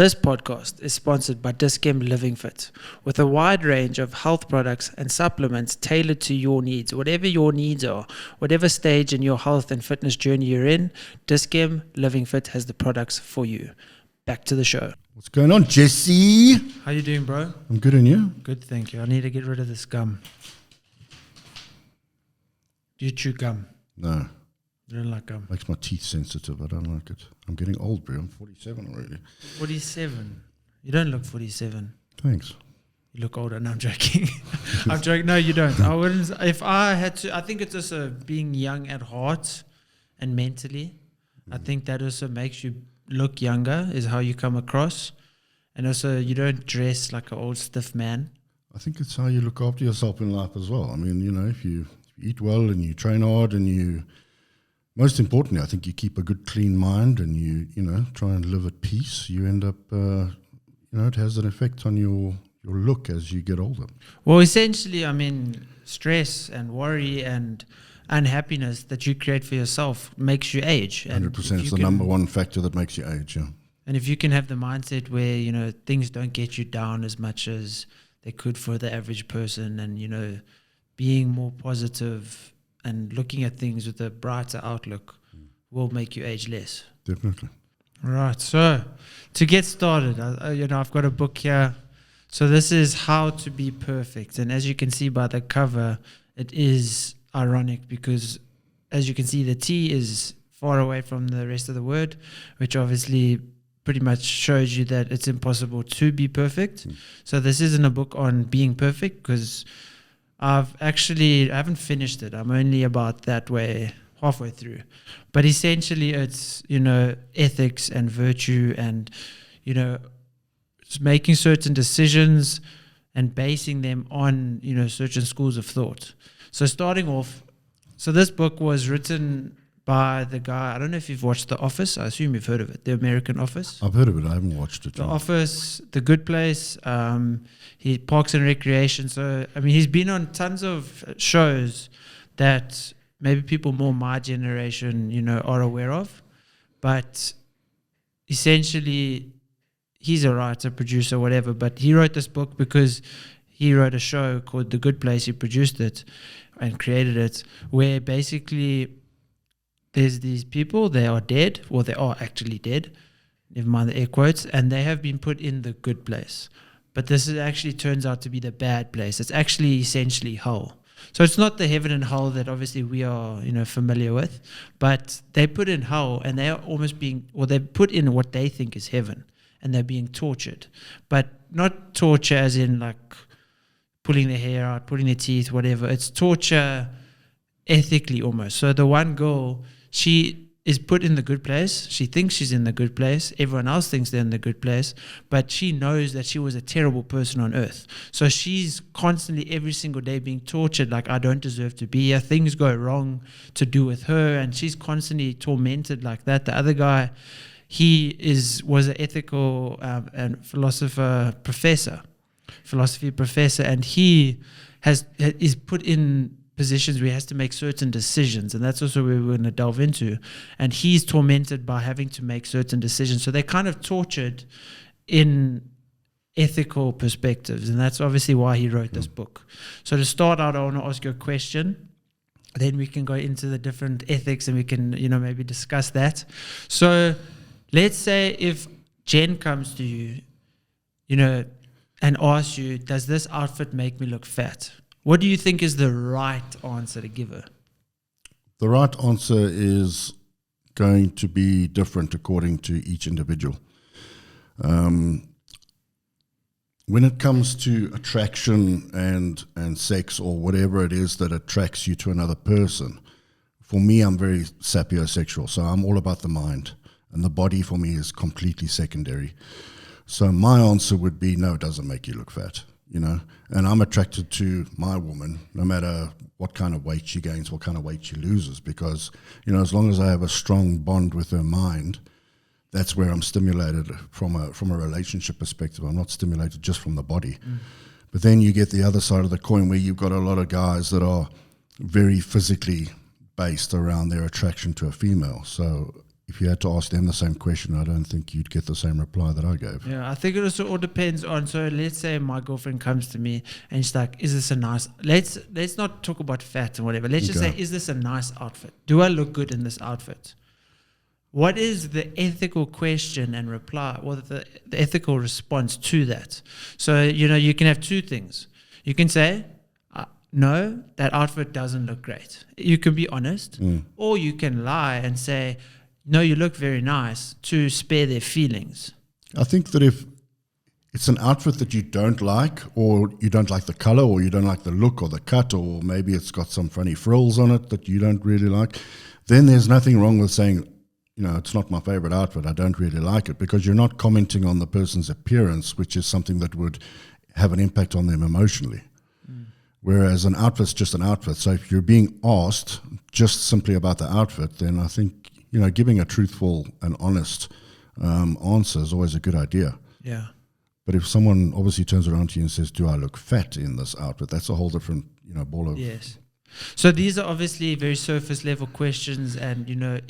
This podcast is sponsored by Dis-Chem Living Fit, with a wide range of health products and supplements tailored to your needs. Whatever your needs are, whatever stage in your health and fitness journey you're in, Dis-Chem Living Fit has the products for you. Back to the show. What's going on, Jesse? How you doing, bro? I'm good, and you? Good, thank you. I need to get rid of this gum. Do you chew gum? No. You don't like gum? Makes my teeth sensitive. I don't like it. I'm getting old, bro. I'm 47 already. 47? You don't look 47. Thanks. You look older. No, I'm joking. I'm joking. No, you don't. I wouldn't. If I had to, I think it's also being young at heart and mentally. I think that also makes you look younger, is how you come across. And also, you don't dress like an old stiff man. I think it's how you look after yourself in life as well. I mean, you know, if you eat well and you train hard and you, most importantly, I think you keep a good, clean mind and you know, try and live at peace, you end up, it has an effect on your look as you get older. Well, essentially, I mean, stress and worry and unhappiness that you create for yourself makes you age. 100% is the number one factor that makes you age, yeah. And if you can have the mindset where, you know, things don't get you down as much as they could for the average person, and, you know, being more positive and looking at things with a brighter outlook will make you age less. Definitely. Right. So to get started, I've got a book here. So this is How to Be Perfect. And as you can see by the cover, it is ironic because, as you can see, the T is far away from the rest of the word, which obviously pretty much shows you that it's impossible to be perfect. So this isn't a book on being perfect, because I haven't finished it. I'm only about halfway through. But essentially it's, you know, ethics and virtue and, you know, making certain decisions and basing them on, you know, certain schools of thought. So starting off, so this book was written by the guy, I don't know if you've watched The Office. I assume you've heard of it, The American Office. I've heard of it. I haven't watched it. The Office, The Good Place, he Parks and Recreation. So, I mean, he's been on tons of shows that maybe people more my generation, you know, are aware of. But essentially, he's a writer, producer, whatever. But he wrote this book because he wrote a show called The Good Place. He produced it and created it, where basically there's these people, they are dead, or they are actually dead, never mind the air quotes, and they have been put in the good place. But this actually turns out to be the bad place. It's actually essentially hell. So it's not the heaven and hell that obviously we are, you know, familiar with, but they put in hell, and they are almost they put in what they think is heaven, and they're being tortured. But not torture as in like pulling their hair out, pulling their teeth, whatever. It's torture ethically almost. So the one girl, she is put in the good place. She thinks she's in the good place. Everyone else thinks they're in the good place. But she knows that she was a terrible person on earth. So she's constantly, every single day, being tortured like, I don't deserve to be here. Things go wrong to do with her. And she's constantly tormented like that. The other guy, was an ethical and philosophy professor. And he is put in positions where he has to make certain decisions, and that's also where we're going to delve into. And he's tormented by having to make certain decisions. So they're kind of tortured in ethical perspectives, and that's obviously why he wrote this book. So to start out, I want to ask you a question. Then we can go into the different ethics, and we can, you know, maybe discuss that. So let's say if Jen comes to you, you know, and asks you, does this outfit make me look fat? What do you think is the right answer to give her? The right answer is going to be different according to each individual. When it comes to attraction and sex or whatever it is that attracts you to another person, for me, I'm very sapiosexual, so I'm all about the mind, and the body for me is completely secondary. So my answer would be, no, it doesn't make you look fat. You know, and I'm attracted to my woman, no matter what kind of weight she gains, what kind of weight she loses, because, you know, as long as I have a strong bond with her mind, that's where I'm stimulated from a relationship perspective. I'm not stimulated just from the body. But then you get the other side of the coin where you've got a lot of guys that are very physically based around their attraction to a female. So if you had to ask them the same question, I don't think you'd get the same reply that I gave. Yeah, I think it also all depends on. So let's say my girlfriend comes to me and she's like, "Is this a nice?" Let's not talk about fat and whatever. Let's just say, "Is this a nice outfit? Do I look good in this outfit?" What is the ethical question and reply, or the ethical response to that? So you can have two things. You can say, "No, that outfit doesn't look great." You can be honest, or you can lie and say, "No, you look very nice," to spare their feelings. I think that if it's an outfit that you don't like, or you don't like the color, or you don't like the look or the cut, or maybe it's got some funny frills on it that you don't really like, then there's nothing wrong with saying, it's not my favorite outfit, I don't really like it, because you're not commenting on the person's appearance, which is something that would have an impact on them emotionally. Whereas an outfit's just an outfit. So if you're being asked just simply about the outfit, then I think, giving a truthful and honest answer is always a good idea. Yeah. But if someone obviously turns around to you and says, "Do I look fat in this outfit?" That's a whole different, ball of... Yes. So these are obviously very surface level questions and,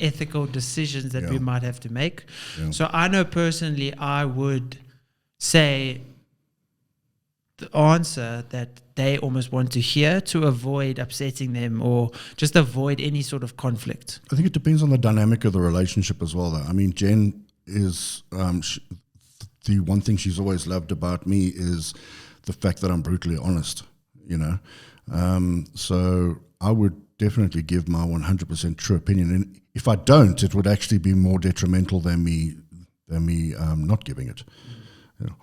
ethical decisions that we might have to make. Yeah. So I know personally I would say the answer that they almost want to hear to avoid upsetting them or just avoid any sort of conflict. I think it depends on the dynamic of the relationship as well, though. I mean, Jen is... the one thing she's always loved about me is the fact that I'm brutally honest, So I would definitely give my 100% true opinion. And if I don't, it would actually be more detrimental than me not giving it,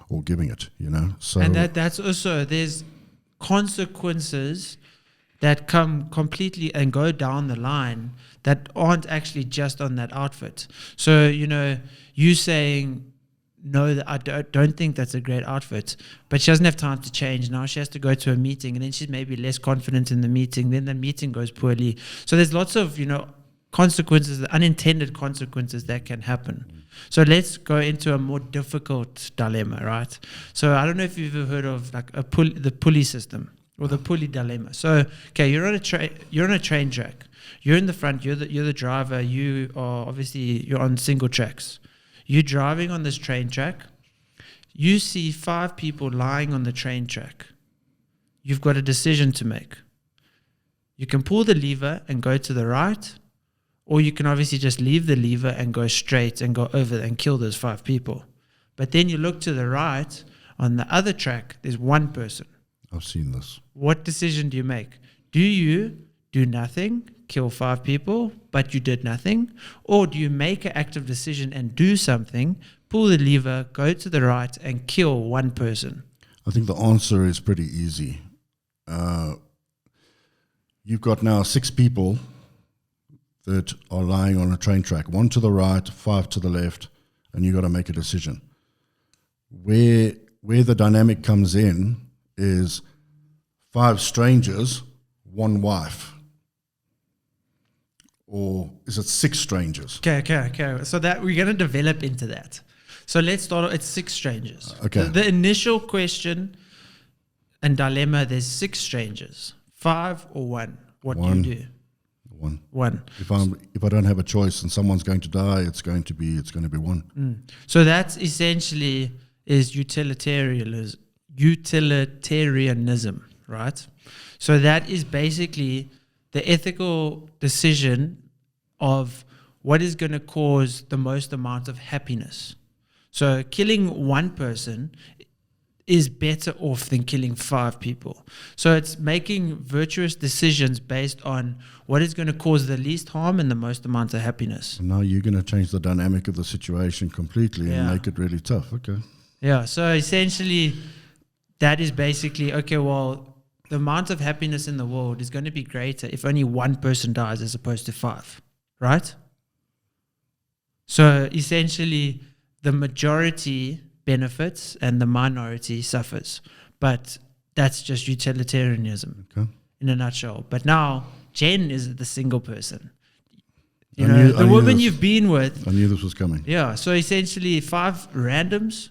or giving it, So, and that's also, there's consequences that come completely and go down the line that aren't actually just on that outfit. So, you saying, "No, that I don't think that's a great outfit," but she doesn't have time to change. Now she has to go to a meeting, and then she's maybe less confident in the meeting. Then the meeting goes poorly. So there's lots of, consequences, unintended consequences that can happen. So let's go into a more difficult dilemma, right? So I don't know if you've ever heard of like the pulley system or the pulley dilemma. So, okay, you're on a train track. You're in the front. You're the driver. You're on single tracks. You're driving on this train track. You see 5 people lying on the train track. You've got a decision to make. You can pull the lever and go to the right, or you can obviously just leave the lever and go straight and go over and kill those 5 people. But then you look to the right, on the other track, there's one person. I've seen this. What decision do you make? Do you do nothing, kill 5 people, but you did nothing? Or do you make an active decision and do something, pull the lever, go to the right, and kill one person? I think the answer is pretty easy. You've got now 6 people that are lying on a train track, 1 to the right, 5 to the left, and you've got to make a decision. Where the dynamic comes in is 5 strangers, 1 wife. Or is it 6 strangers? Okay. So that we're going to develop into that. So let's start at 6 strangers. Okay. The initial question and dilemma, there's 6 strangers, 5 or 1. What do you do? 1. If I don't have a choice and someone's going to die, it's going to be 1. So that's essentially is utilitarianism, right? So that is basically the ethical decision of what is going to cause the most amount of happiness. So killing 1 person is better off than killing 5 people. So it's making virtuous decisions based on what is going to cause the least harm and the most amount of happiness. And now you're going to change the dynamic of the situation completely and make it really tough. Okay. Yeah, so essentially that is basically, okay, well, the amount of happiness in the world is going to be greater if only 1 person dies as opposed to 5, right? So essentially the majority benefits and the minority suffers. But that's just utilitarianism in a nutshell. But now Jen is the single person. The woman you've been with. I knew this was coming. Yeah, so essentially 5 randoms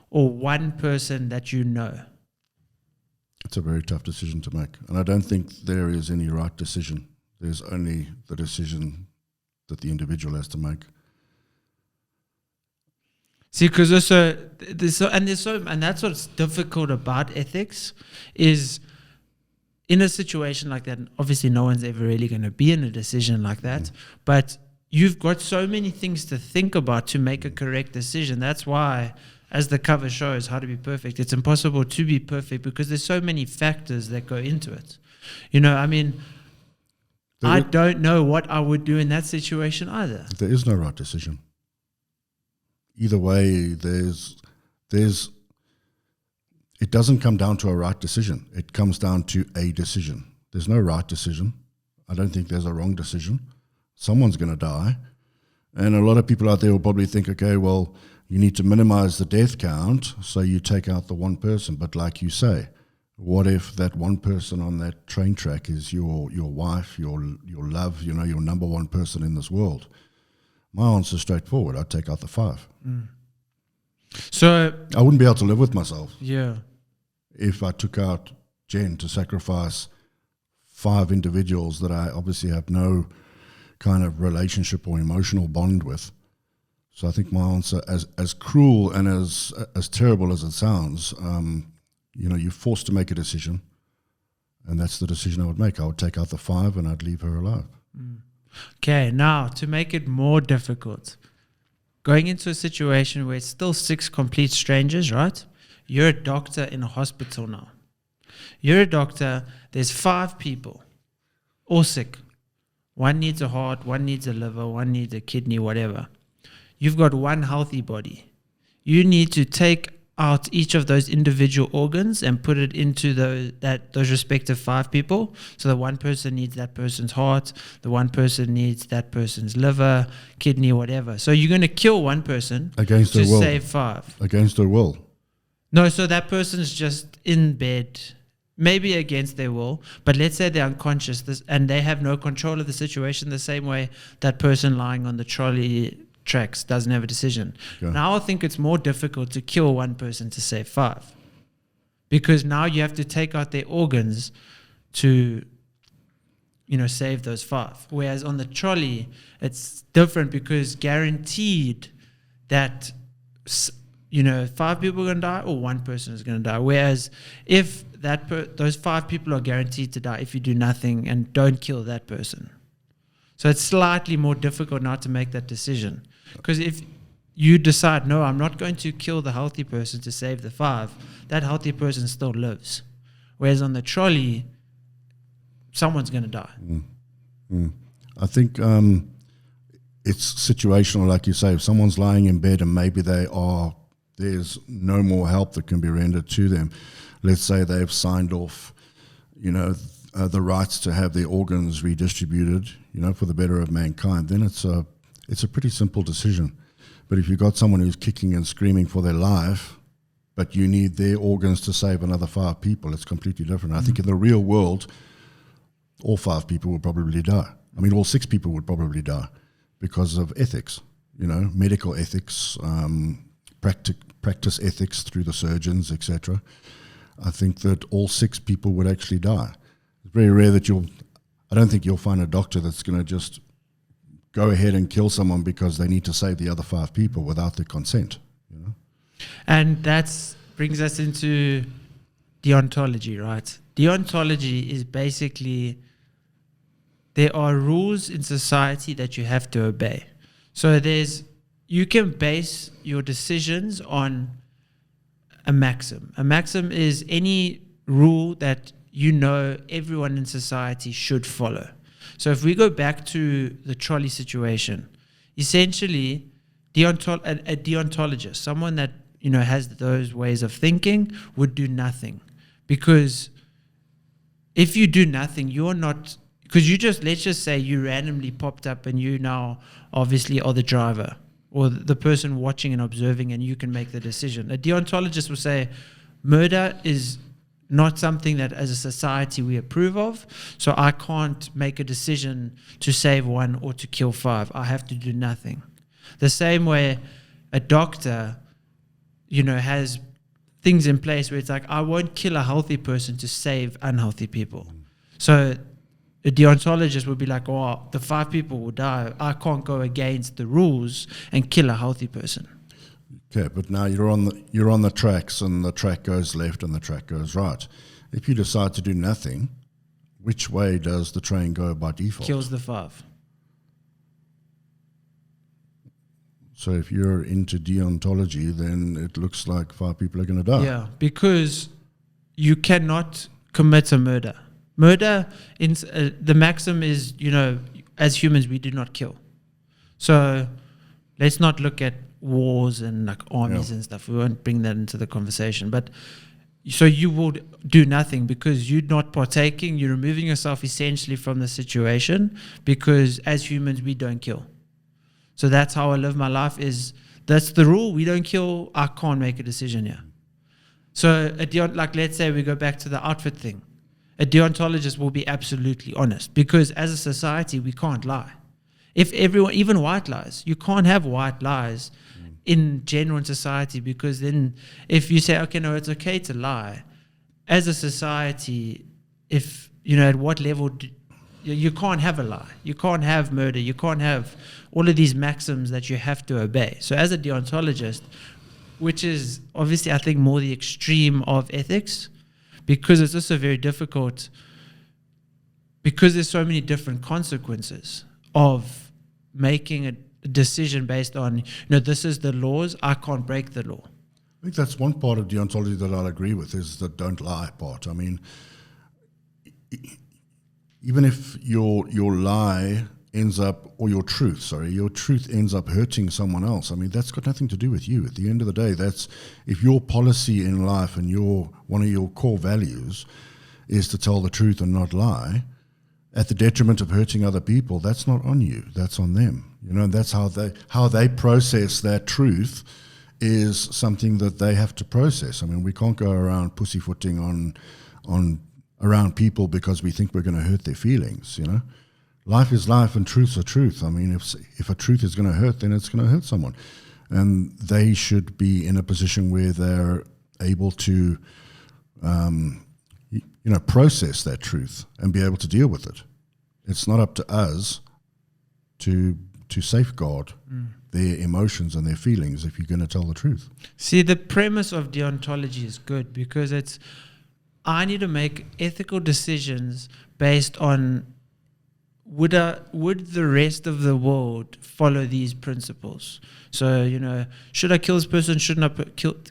or 1 person that you know. It's a very tough decision to make. And I don't think there is any right decision. There's only the decision that the individual has to make. See, because also and that's what's difficult about ethics is in a situation like that. And obviously, no one's ever really going to be in a decision like that, but you've got so many things to think about to make a correct decision. That's why, as the cover shows, How to Be Perfect, it's impossible to be perfect because there's so many factors that go into it. You know, I mean, I don't know what I would do in that situation either. There is no right decision. Either way, it doesn't come down to a right decision. It comes down to a decision. There's no right decision. I don't think there's a wrong decision. Someone's going to die. And a lot of people out there will probably think, okay, well, you need to minimize the death count, so you take out the one person. But like you say, what if that one person on that train track is your wife, your love, you know, your number one person in this world? My answer is straightforward. I'd take out the 5. So I wouldn't be able to live with myself. Yeah. If I took out Jen to sacrifice 5 individuals that I obviously have no kind of relationship or emotional bond with. So I think my answer, as cruel and as terrible as it sounds, you know, you're forced to make a decision, and that's the decision I would make. I would take out the 5 and I'd leave her alive. Okay, now to make it more difficult, going into a situation where it's still 6 complete strangers, right? You're a doctor in a hospital now. You're a doctor, there's 5 people, all sick. One needs a heart, one needs a liver, one needs a kidney, whatever. You've got one healthy body. You need to take out each of those individual organs and put it into those respective 5 people. So the one person needs that person's heart, the one person needs that person's liver, kidney, whatever. So you're going to kill one person against their will. Save 5. Against their will. No, so that person's just in bed, maybe against their will, but let's say they're unconscious and they have no control of the situation the same way that person lying on the trolley tracks doesn't have a decision. Yeah. Now I think it's more difficult to kill one person to save 5, because now you have to take out their organs to, you know, save those 5. Whereas on the trolley, it's different because guaranteed that, you know, 5 people are going to die or one person is going to die. Whereas if those 5 people are guaranteed to die if you do nothing and don't kill that person. So it's slightly more difficult now to make that decision. Because if you decide, no, I'm not going to kill the healthy person to save the 5, that healthy person still lives. Whereas on the trolley, someone's going to die. I think it's situational, like you say. If someone's lying in bed and maybe there's no more help that can be rendered to them. Let's say they've signed off, you know, the rights to have their organs redistributed, you know, for the better of mankind, then it's a pretty simple decision. But if you've got someone who's kicking and screaming for their life, but you need their organs to save another 5 people, it's completely different. I think in the real world, all 5 people would probably die. I mean, all 6 people would probably die because of ethics, you know, medical ethics, practice ethics through the surgeons, etc. I think that all 6 people would actually die. It's very rare that I don't think you'll find a doctor that's going to just go ahead and kill someone because they need to save the other 5 people without their consent, you know? And that brings us into deontology, right? Deontology is basically, there are rules in society that you have to obey. So you can base your decisions on a maxim. A maxim is any rule that you know everyone in society should follow. So if we go back to the trolley situation, essentially a deontologist, someone that, you know, has those ways of thinking, would do nothing. Because if you do nothing, you're not, because let's just say you randomly popped up and you now obviously are the driver or the person watching and observing, and you can make the decision. A deontologist will say murder is not something that as a society we approve of, so I can't make a decision to save 1 or to kill 5. I have to do nothing. The same way a doctor, you know, has things in place where it's like, I won't kill a healthy person to save unhealthy people. So a deontologist would be like, oh, the 5 people will die. I can't go against the rules and kill a healthy person. Okay, but now you're on the tracks, and the track goes left and the track goes right. If you decide to do nothing, which way does the train go by default? Kills the 5. So if you're into deontology, then it looks like 5 people are going to die. Yeah, because you cannot commit a murder. Murder, the maxim is, as humans, we do not kill. So let's not look at wars and like armies and stuff. We won't bring that into the conversation. But so you will do nothing because you're not partaking. You're removing yourself essentially from the situation because as humans, we don't kill. So that's how I live my life that's the rule. We don't kill. I can't make a decision here. So let's say we go back to the outfit thing. A deontologist will be absolutely honest because as a society, we can't lie. If everyone, even white lies, you can't have white lies in general society because then if you say, okay, no, it's okay to lie, as a society, if, at what level, you can't have a lie. You can't have murder. You can't have all of these maxims that you have to obey. So as a deontologist, which is obviously, I think, more the extreme of ethics, because it's also very difficult, because there's so many different consequences of making a decision based on, this is the laws, I can't break the law. I think that's one part of deontology that I'll agree with is the don't lie part. I mean, even if your lie ends up, or your truth ends up hurting someone else, I mean, that's got nothing to do with you. At the end of the day, if your policy in life and one of your core values is to tell the truth and not lie, at the detriment of hurting other people, that's not on you, that's on them. And that's how they process that truth is something that they have to process. I mean, we can't go around pussyfooting on around people because we think we're going to hurt their feelings, Life is life and truth's a truth. I mean, if a truth is going to hurt, then it's going to hurt someone. And they should be in a position where they're able to, process that truth and be able to deal with it. It's not up to us to safeguard their emotions and their feelings if you're going to tell the truth. See, the premise of deontology is good because I need to make ethical decisions based on would the rest of the world follow these principles? So, should I kill this person? Shouldn't I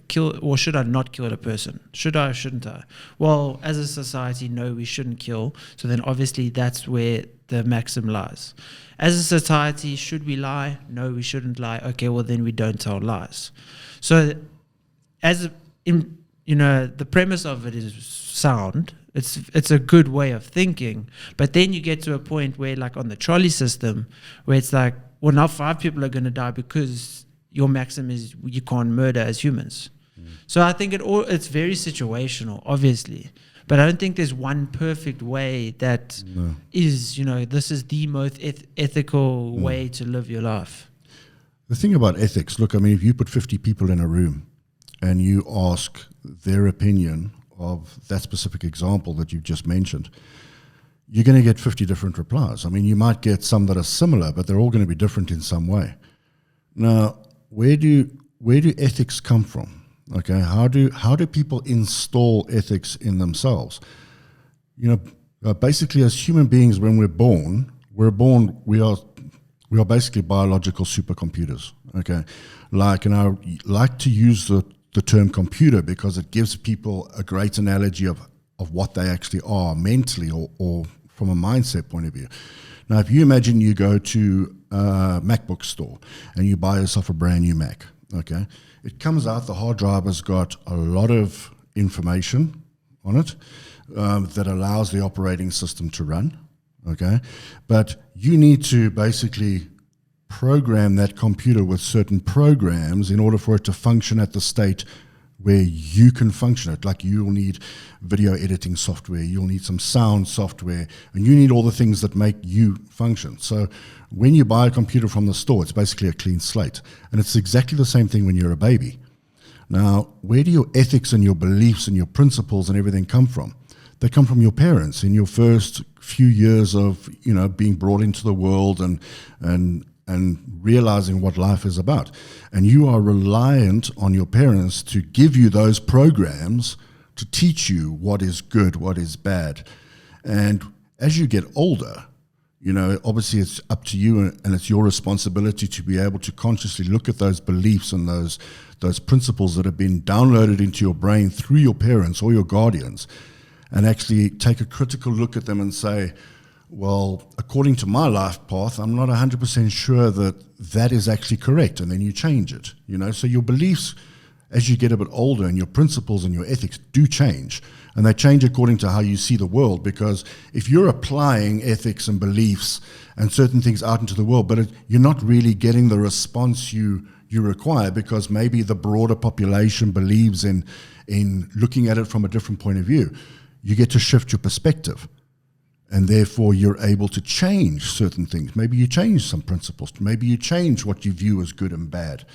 kill, or should I not kill the person? Should I or shouldn't I? Well, as a society, no, we shouldn't kill. So then obviously that's where the maxim lies. As a society, should we lie? No, we shouldn't lie. Okay, well then we don't tell lies. So the premise of it is sound. It's a good way of thinking. But then you get to a point where, like on the trolley system, where it's like, well, now 5 people are going to die because your maxim is you can't murder as humans. So I think it's very situational, obviously. But I don't think there's one perfect way that is, this is the most ethical way to live your life. The thing about ethics, look, I mean, if you put 50 people in a room and you ask their opinion of that specific example that you've just mentioned, you're going to get 50 different replies. I mean, you might get some that are similar, but they're all going to be different in some way. Now, where do ethics come from? Okay, how do people install ethics in themselves? Basically, as human beings, when we are basically biological supercomputers. Okay, and I like to use the term computer because it gives people a great analogy of what they actually are mentally or from a mindset point of view. Now, if you imagine you go to a MacBook store and you buy yourself a brand new Mac, okay, it comes out, the hard drive has got a lot of information on it that allows the operating system to run, okay, but you need to basically program that computer with certain programs in order for it to function at the state where you can function it. Like you'll need video editing software, you'll need some sound software, and you need all the things that make you function. So when you buy a computer from the store, it's basically a clean slate. And it's exactly the same thing when you're a baby. Now, where do your ethics and your beliefs and your principles and everything come from? They come from your parents in your first few years of, being brought into the world and and realizing what life is about. And you are reliant on your parents to give you those programs to teach you what is good, what is bad. And as you get older, you know, obviously it's up to you, and it's your responsibility to be able to consciously look at those beliefs and those principles that have been downloaded into your brain through your parents or your guardians, and actually take a critical look at them and say, well, according to my life path, I'm not 100% sure that is actually correct, and then you change it, you know. So your beliefs, as you get a bit older, and your principles and your ethics do change, and they change according to how you see the world, because if you're applying ethics and beliefs and certain things out into the world, but you're not really getting the response you require, because maybe the broader population believes in looking at it from a different point of view, you get to shift your perspective. And therefore, you're able to change certain things. Maybe you change some principles. Maybe you change what you view as good and bad,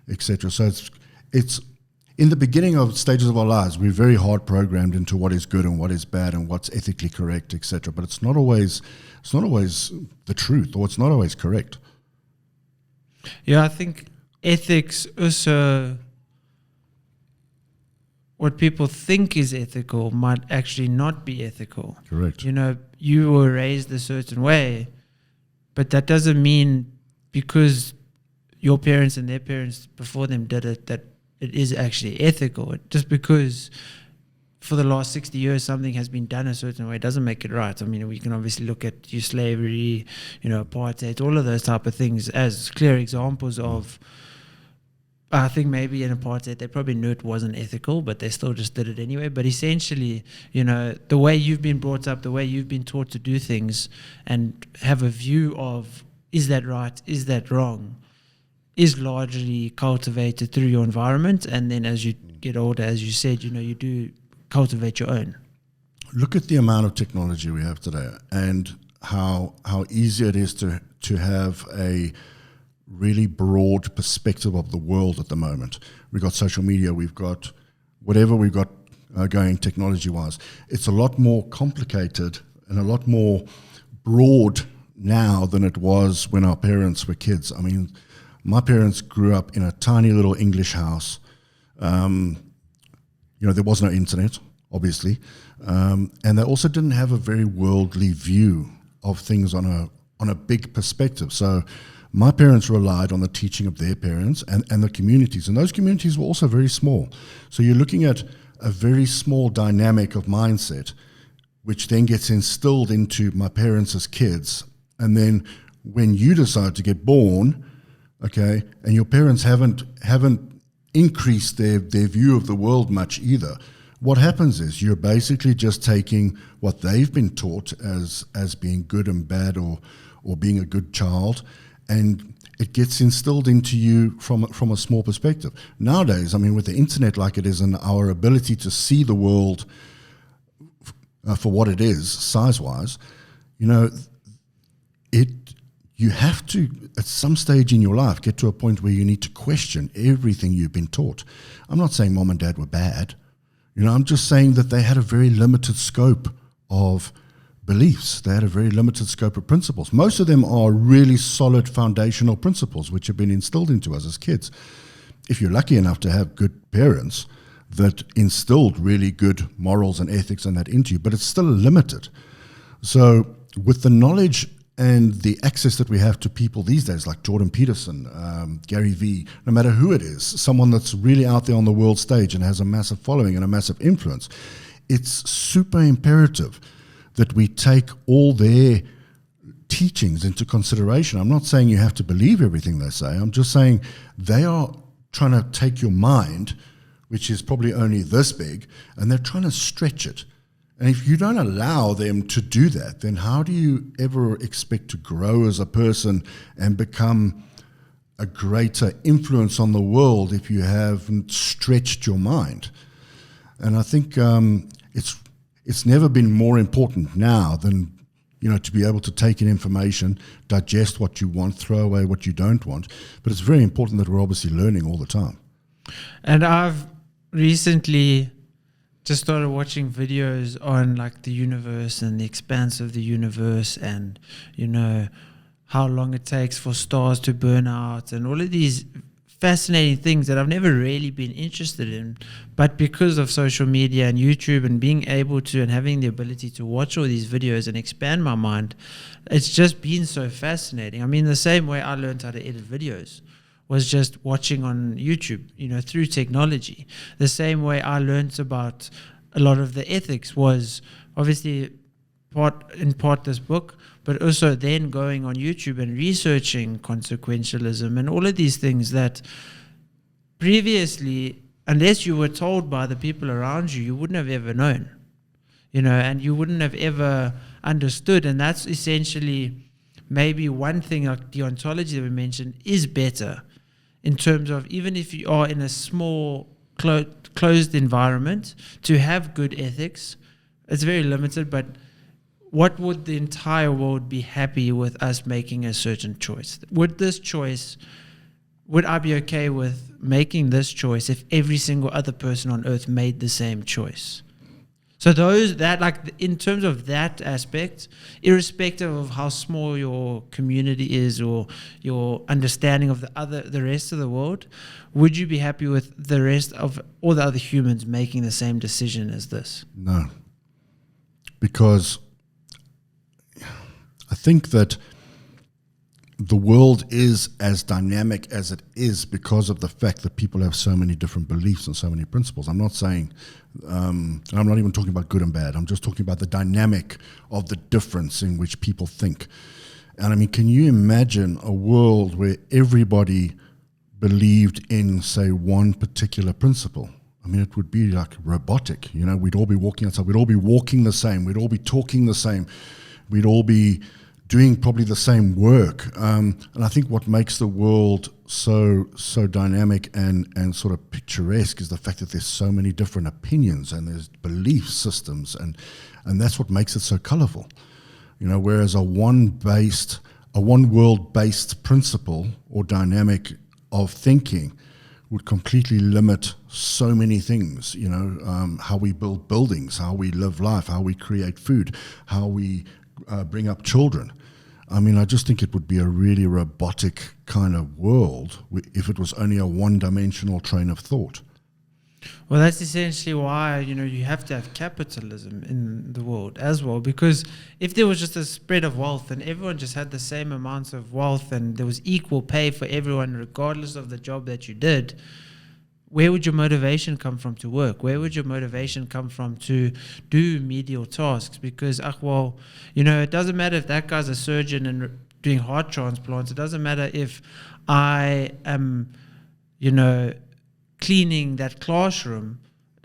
etc. So it's in the beginning of stages of our lives, we're very hard programmed into what is good and what is bad and what's ethically correct, etc. But it's not always the truth, or it's not always correct. Yeah, I think ethics also, what people think is ethical might actually not be ethical. Correct. You know, you were raised a certain way, but that doesn't mean because your parents and their parents before them did it, that it is actually ethical. Just because for the last 60 years something has been done a certain way doesn't make it right. I mean, we can obviously look at slavery, you know, apartheid, all of those type of things as clear examples of, I think maybe in apartheid they probably knew it wasn't ethical, but they still just did it anyway. But essentially, you know, the way you've been brought up, the way you've been taught to do things and have a view of, is that right, is that wrong, is largely cultivated through your environment. And then as you get older, as you said, you know, you do cultivate your own. Look at the amount of technology we have today, and how easy it is to have a really broad perspective of the world at the moment. We've got social media, we've got whatever we've got going technology-wise. It's a lot more complicated and a lot more broad now than it was when our parents were kids. I mean, my parents grew up in a tiny little English house. You know, there was no internet, obviously, and they also didn't have a very worldly view of things on a big perspective. So my parents relied on the teaching of their parents and the communities, and those communities were also very small. So you're looking at a very small dynamic of mindset, which then gets instilled into my parents as kids. And then when you decide to get born, okay, and your parents haven't increased their view of the world much either, what happens is you're basically just taking what they've been taught as being good and bad, or being a good child, and it gets instilled into you from a small perspective. Nowadays, I mean, with the internet like it is, and our ability to see the world for what it is, size-wise, you know, you have to, at some stage in your life, get to a point where you need to question everything you've been taught. I'm not saying mom and dad were bad. You know, I'm just saying that they had a very limited scope of beliefs. They had a very limited scope of principles. Most of them are really solid foundational principles which have been instilled into us as kids. If you're lucky enough to have good parents that instilled really good morals and ethics and that into you, but it's still limited. So with the knowledge and the access that we have to people these days, like Jordan Peterson, Gary Vee, no matter who it is, someone that's really out there on the world stage and has a massive following and a massive influence, it's super imperative that we take all their teachings into consideration. I'm not saying you have to believe everything they say. I'm just saying they are trying to take your mind, which is probably only this big, and they're trying to stretch it. And if you don't allow them to do that, then how do you ever expect to grow as a person and become a greater influence on the world if you haven't stretched your mind? And I think it's never been more important now than, you know, to be able to take in information, digest what you want, throw away what you don't want. But it's very important that we're obviously learning all the time. And I've recently just started watching videos on like the universe and the expanse of the universe, and, you know, how long it takes for stars to burn out and all of these fascinating things that I've never really been interested in. But because of social media and YouTube and being able to and having the ability to watch all these videos and expand my mind, it's just been so fascinating. I mean, the same way I learned how to edit videos was just watching on YouTube, through technology. The same way I learned about a lot of the ethics was obviously in part this book, but also then going on YouTube and researching consequentialism and all of these things that previously, unless you were told by the people around you, you wouldn't have ever known, and you wouldn't have ever understood. And that's essentially maybe one thing, like the ontology that we mentioned, is better in terms of, even if you are in a small closed environment, to have good ethics. It's very limited, but what would the entire world be happy with us making a certain choice? Would I be okay with making this choice if every single other person on earth made the same choice? So in terms of that aspect, irrespective of how small your community is or your understanding of the rest of the world, would you be happy with the rest of all the other humans making the same decision as this? No. Because I think that the world is as dynamic as it is because of the fact that people have so many different beliefs and so many principles. I'm not saying, I'm not even talking about good and bad. I'm just talking about the dynamic of the difference in which people think. And I mean, can you imagine a world where everybody believed in, say, one particular principle? I mean, it would be like robotic. We'd all be walking outside. We'd all be walking the same. We'd all be talking the same. We'd all be doing probably the same work. And I think what makes the world so dynamic and sort of picturesque is the fact that there's so many different opinions and there's belief systems, and that's what makes it so colorful. Whereas a one world based principle or dynamic of thinking would completely limit so many things, how we build buildings, how we live life, how we create food, how we bring up children. I mean, I just think it would be a really robotic kind of world if it was only a one-dimensional train of thought. Well, that's essentially why, you have to have capitalism in the world as well, because if there was just a spread of wealth and everyone just had the same amounts of wealth and there was equal pay for everyone regardless of the job that you did, where would your motivation come from to work? Where would your motivation come from to do menial tasks? Because, it doesn't matter if that guy's a surgeon and doing heart transplants. It doesn't matter if I am, cleaning that classroom.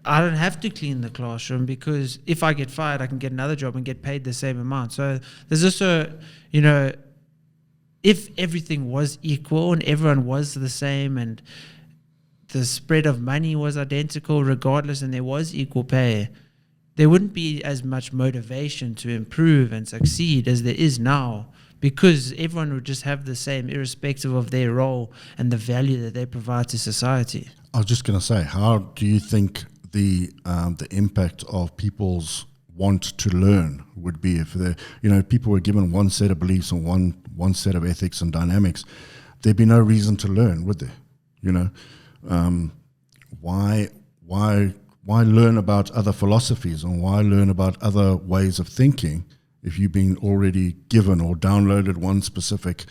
I don't have to clean the classroom because if I get fired, I can get another job and get paid the same amount. So there's also, if everything was equal and everyone was the same and the spread of money was identical regardless and there was equal pay, there wouldn't be as much motivation to improve and succeed as there is now, because everyone would just have the same irrespective of their role and the value that they provide to society. I was just going to say, how do you think the impact of people's want to learn would be if people were given one set of beliefs and one set of ethics and dynamics? There'd be no reason to learn, would there? Why learn about other philosophies and why learn about other ways of thinking if you've been already given or downloaded one specific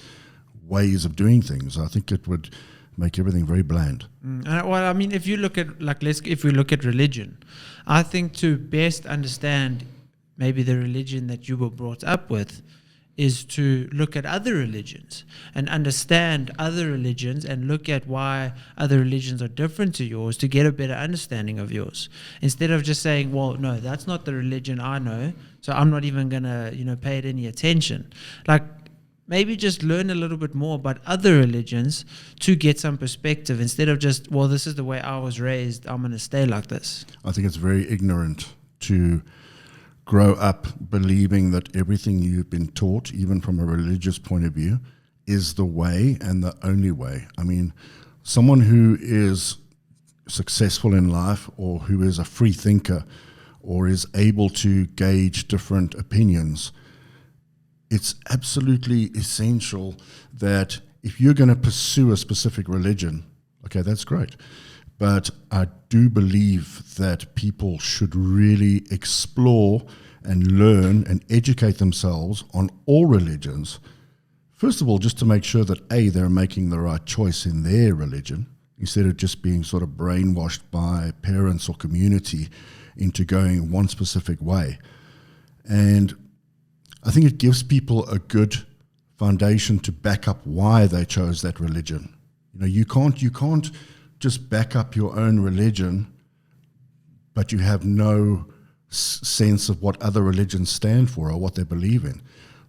ways of doing things? I think it would make everything very bland. If you look at if we look at religion, I think to best understand maybe the religion that you were brought up with is to look at other religions and understand other religions and look at why other religions are different to yours to get a better understanding of yours, instead of just saying, well, no, that's not the religion I know, so I'm not even gonna pay it any attention. Maybe just learn a little bit more about other religions to get some perspective, instead of just, well, this is the way I was raised, I'm gonna stay like this. I think it's very ignorant to grow up believing that everything you've been taught, even from a religious point of view, is the way and the only way. I mean, someone who is successful in life or who is a free thinker or is able to gauge different opinions it's absolutely essential that if you're going to pursue a specific religion, okay, that's great. But I do believe that people should really explore and learn and educate themselves on all religions. First of all, just to make sure that A, they're making the right choice in their religion, instead of just being sort of brainwashed by parents or community into going one specific way. And I think it gives people a good foundation to back up why they chose that religion. You know, you can't just back up your own religion, but you have no sense of what other religions stand for or what they believe in.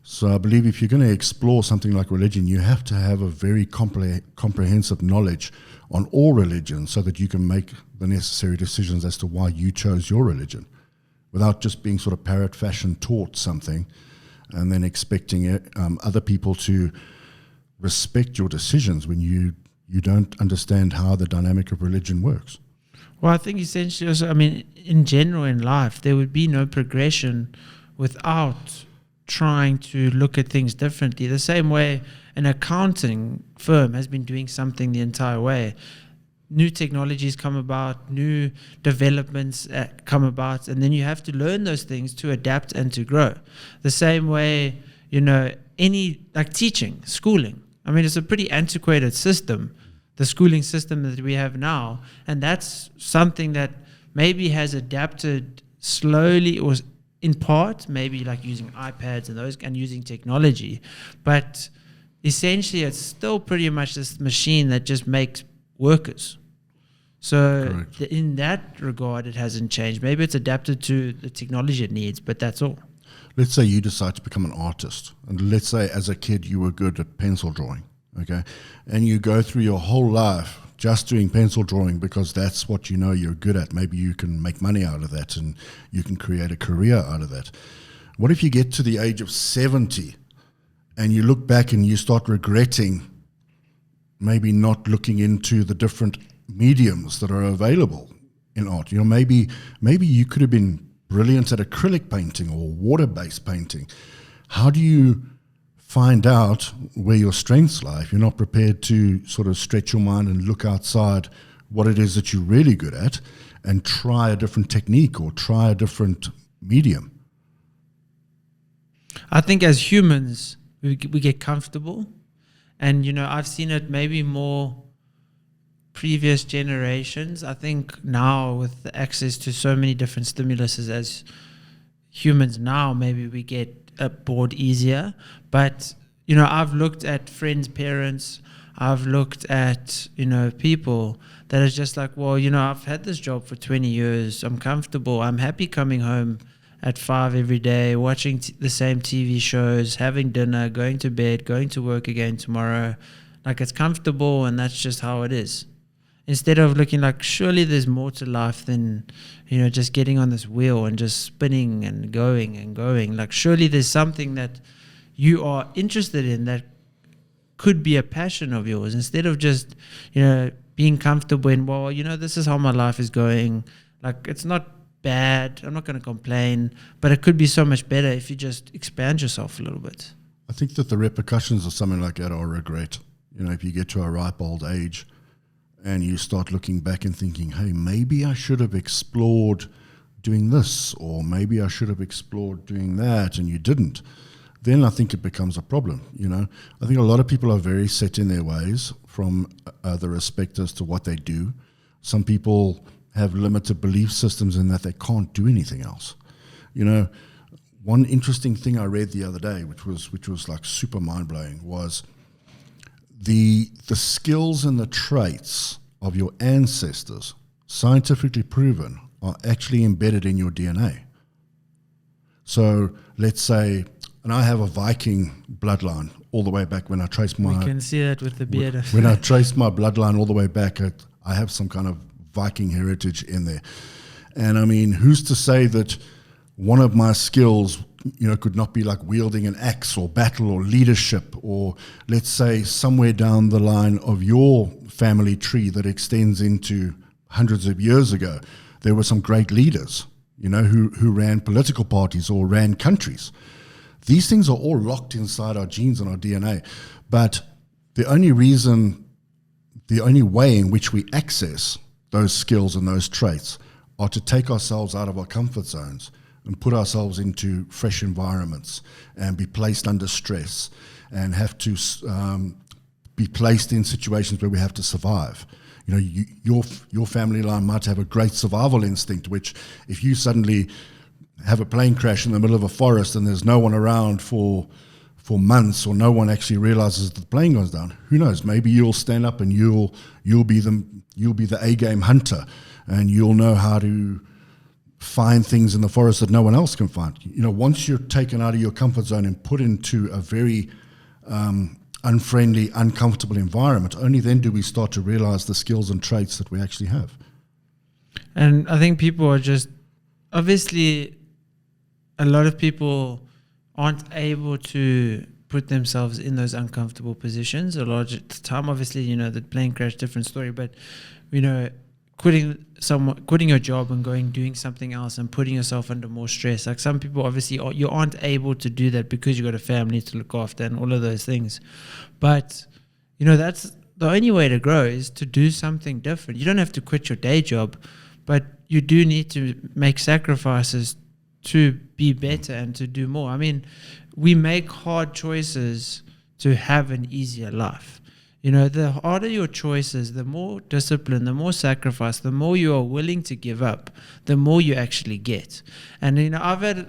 So I believe if you're going to explore something like religion, you have to have a very comprehensive knowledge on all religions so that you can make the necessary decisions as to why you chose your religion, without just being sort of parrot fashion taught something and then expecting other people to respect your decisions when you don't understand how the dynamic of religion works. Well, I think essentially also, I mean, in general in life, there would be no progression without trying to look at things differently. The same way an accounting firm has been doing something the entire way. New technologies come about, new developments come about, and then you have to learn those things to adapt and to grow. The same way, you know, like teaching, schooling. I mean, it's a pretty antiquated system, the schooling system that we have now, and that's something that maybe has adapted slowly or in part, maybe like using iPads and using technology, but essentially it's still pretty much this machine that just makes workers. So in that regard, it hasn't changed. Maybe it's adapted to the technology it needs, but that's all. Let's say you decide to become an artist, and let's say as a kid you were good at pencil drawing, okay, and you go through your whole life just doing pencil drawing because that's what you know you're good at. Maybe you can make money out of that and you can create a career out of that. What if you get to the age of 70 and you look back and you start regretting maybe not looking into the different mediums that are available in art? You know, maybe you could have been brilliant at acrylic painting or water-based painting. How do you find out where your strengths lie if you're not prepared to sort of stretch your mind and look outside what it is that you're really good at and try a different technique or try a different medium? I think as humans, we get comfortable. And, you know, I've seen it maybe more previous generations. I think now with the access to so many different stimuluses as humans now, maybe we get bored easier. But, you know, I've looked at friends' parents, I've looked at, you know, people that is just like, well, you know, I've had this job for 20 years, I'm comfortable, I'm happy coming home at 5 every day, watching the same TV shows, having dinner, going to bed, going to work again tomorrow. Like, it's comfortable and that's just how it is. Instead of looking like, surely there's more to life than, you know, just getting on this wheel and just spinning and going and going. Like, surely there's something that you are interested in that could be a passion of yours, instead of just, you know, being comfortable in, well, you know, this is how my life is going. Like, it's not bad, I'm not going to complain, but it could be so much better if you just expand yourself a little bit. I think that the repercussions of something like that are regret. You know, if you get to a ripe old age and you start looking back and thinking, hey, maybe I should have explored doing this, or maybe I should have explored doing that, and you didn't, then I think it becomes a problem, you know. I think a lot of people are very set in their ways from the respect as to what they do. Some people have limited belief systems in that they can't do anything else. You know, one interesting thing I read the other day, which was like super mind-blowing, was the skills and the traits of your ancestors, scientifically proven, are actually embedded in your DNA. So let's say, and I have a Viking bloodline all the way back when I traced my... We can see that with the beard. When I traced my bloodline all the way back, I have some kind of Viking heritage in there. And I mean, who's to say that one of my skills, you know, could not be like wielding an axe or battle or leadership, or let's say somewhere down the line of your family tree that extends into hundreds of years ago, there were some great leaders, you know, who ran political parties or ran countries. These things are all locked inside our genes and our DNA. But the only way in which we access those skills and those traits are to take ourselves out of our comfort zones and put ourselves into fresh environments and be placed under stress and have to be placed in situations where we have to survive. You know, your family line might have a great survival instinct, which if you suddenly have a plane crash in the middle of a forest and there's no one around for months, or no one actually realizes that the plane goes down, who knows? Maybe you'll stand up and you'll be the A-game hunter, and you'll know how to find things in the forest that no one else can find. You know, once you're taken out of your comfort zone and put into a very unfriendly, uncomfortable environment, only then do we start to realize the skills and traits that we actually have. And I think people are just, obviously, a lot of people aren't able to put themselves in those uncomfortable positions a lot of the time. Obviously, you know, the plane crash, different story, but, you know, quitting your job and doing something else and putting yourself under more stress. Like some people, obviously, you aren't able to do that because you've got a family to look after and all of those things. But, you know, that's the only way to grow, is to do something different. You don't have to quit your day job, but you do need to make sacrifices to be better and to do more. I mean, we make hard choices to have an easier life. You know, the harder your choices, the more discipline, the more sacrifice, the more you are willing to give up, the more you actually get. And, you know,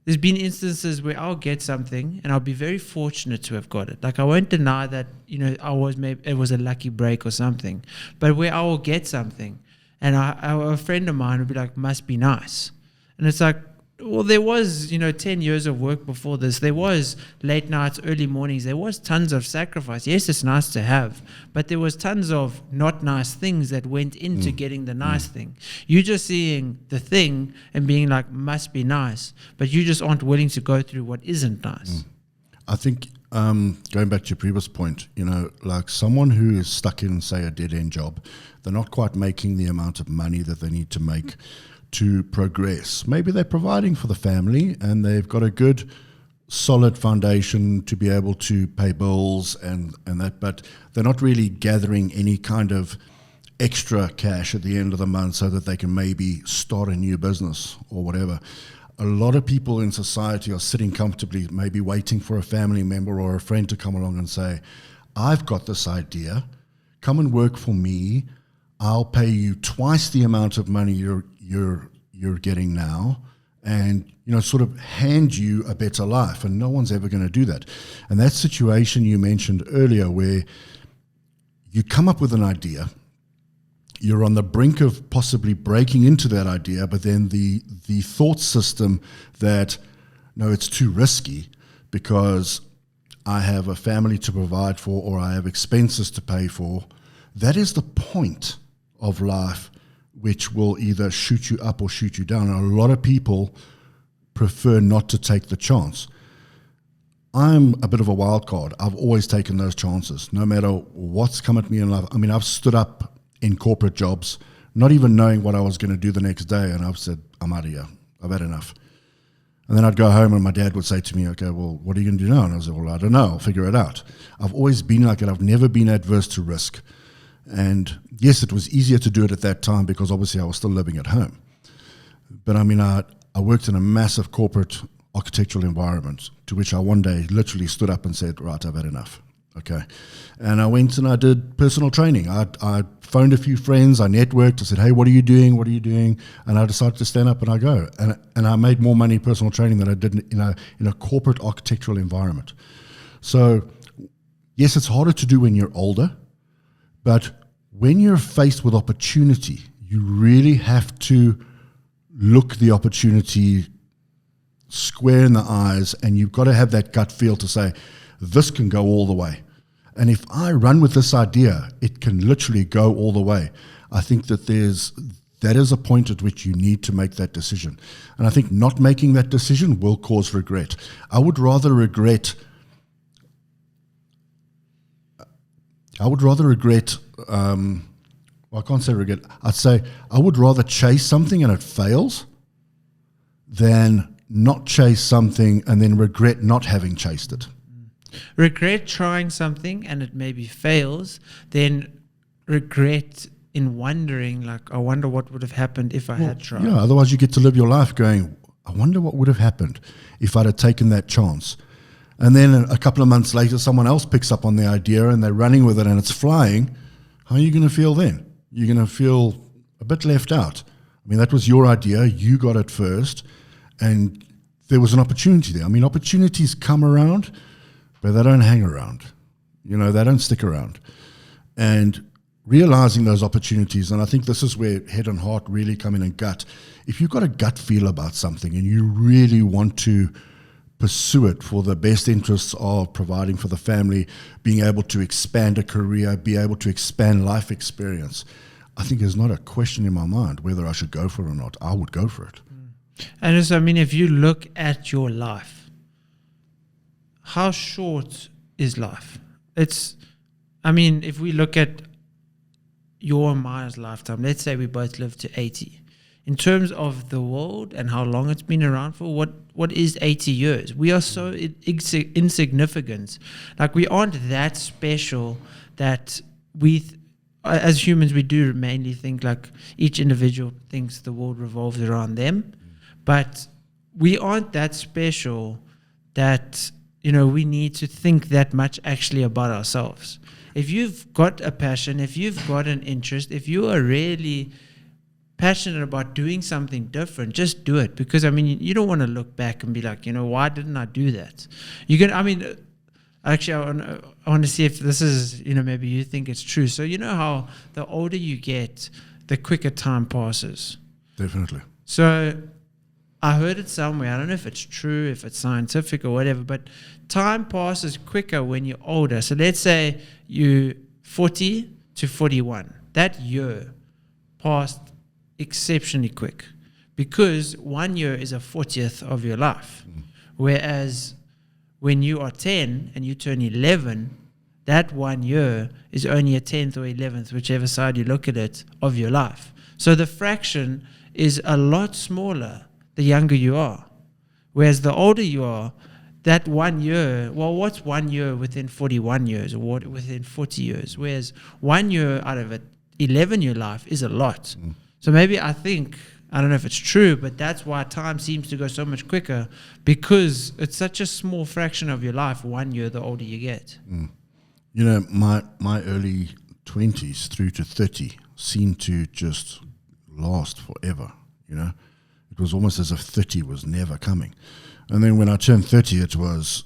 there's been instances where I'll get something and I'll be very fortunate to have got it. Like, I won't deny that, you know, it was a lucky break or something, but where I will get something and a friend of mine would be like, must be nice. And it's like, well, there was, you know, 10 years of work before this. There was late nights, early mornings. There was tons of sacrifice. Yes, it's nice to have, but there was tons of not nice things that went into getting the nice thing. You're just seeing the thing and being like, must be nice, but you just aren't willing to go through what isn't nice. I think, going back to your previous point, you know, like someone who is stuck in, say, a dead-end job, they're not quite making the amount of money that they need to make to progress. Maybe they're providing for the family and they've got a good solid foundation to be able to pay bills and that, but they're not really gathering any kind of extra cash at the end of the month so that they can maybe start a new business or whatever. A lot of people in society are sitting comfortably, maybe waiting for a family member or a friend to come along and say, I've got this idea, come and work for me, I'll pay you twice the amount of money you're getting now, and, you know, sort of hand you a better life. And no one's ever going to do that. And that situation you mentioned earlier, where you come up with an idea, you're on the brink of possibly breaking into that idea, but then the thought system that, no, it's too risky because I have a family to provide for or I have expenses to pay for, that is the point of life which will either shoot you up or shoot you down. And a lot of people prefer not to take the chance. I'm a bit of a wild card. I've always taken those chances, no matter what's come at me in life. I mean, I've stood up in corporate jobs, not even knowing what I was going to do the next day, and I've said, I'm out of here. I've had enough. And then I'd go home and my dad would say to me, okay, well, what are you going to do now? And I said, well, I don't know. I'll figure it out. I've always been like it. I've never been adverse to risk. And yes, it was easier to do it at that time because obviously I was still living at home. But I mean, I worked in a massive corporate architectural environment to which I one day literally stood up and said, right, I've had enough. Okay. And I went and I did personal training. I phoned a few friends, I networked, I said, hey, what are you doing? What are you doing? And I decided to stand up and I go. And I made more money personal training than I did in a corporate architectural environment. So yes, it's harder to do when you're older, but when you're faced with opportunity, you really have to look the opportunity square in the eyes, and you've got to have that gut feel to say, this can go all the way. And if I run with this idea, it can literally go all the way. I think that that is a point at which you need to make that decision. And I think not making that decision will cause regret. I would rather regret I can't say regret. I'd say I would rather chase something and it fails than not chase something and then regret not having chased it. Regret trying something and it maybe fails, then regret in wondering, like, I wonder what would have happened if I had tried. Yeah, otherwise you get to live your life going, I wonder what would have happened if I'd have taken that chance. And then a couple of months later, someone else picks up on the idea and they're running with it and it's flying. How are you going to feel then? You're going to feel a bit left out. I mean, that was your idea. You got it first. And there was an opportunity there. I mean, opportunities come around, but they don't hang around. You know, they don't stick around. And realizing those opportunities, and I think this is where head and heart really come in, and gut. If you've got a gut feel about something and you really want to pursue it for the best interests of providing for the family, being able to expand a career, be able to expand life experience, I think there's not a question in my mind whether I should go for it or not. I would go for it. And also, I mean, if you look at your life, how short is life? I mean, if we look at your and my lifetime, let's say we both live to 80. In terms of the world and how long it's been around for, what is 80 years? We are so insignificant. Like, we aren't that special that as humans, we do mainly think like each individual thinks the world revolves around them. But we aren't that special that, you know, we need to think that much actually about ourselves. If you've got a passion, if you've got an interest, if you are really passionate about doing something different, just do it. Because, I mean, you don't want to look back and be like, you know, why didn't I do that? Actually, I want to see if this is, you know, maybe you think it's true. So, you know how the older you get, the quicker time passes. Definitely. So I heard it somewhere. I don't know if it's true, if it's scientific or whatever, but time passes quicker when you're older. So let's say you 40 to 41. That year passed exceptionally quick because 1 year is a 40th of your life. Whereas when you are 10 and you turn 11, that 1 year is only a 10th or 11th, whichever side you look at it, of your life. So the fraction is a lot smaller the younger you are. Whereas the older you are, that 1 year, well, what's 1 year within 41 years or what within 40 years? Whereas 1 year out of an 11-year life is a lot. So maybe I don't know if it's true, but that's why time seems to go so much quicker, because it's such a small fraction of your life, 1 year, the older you get. You know, my early 20s through to 30 seemed to just last forever, you know. It was almost as if 30 was never coming. And then when I turned 30, it was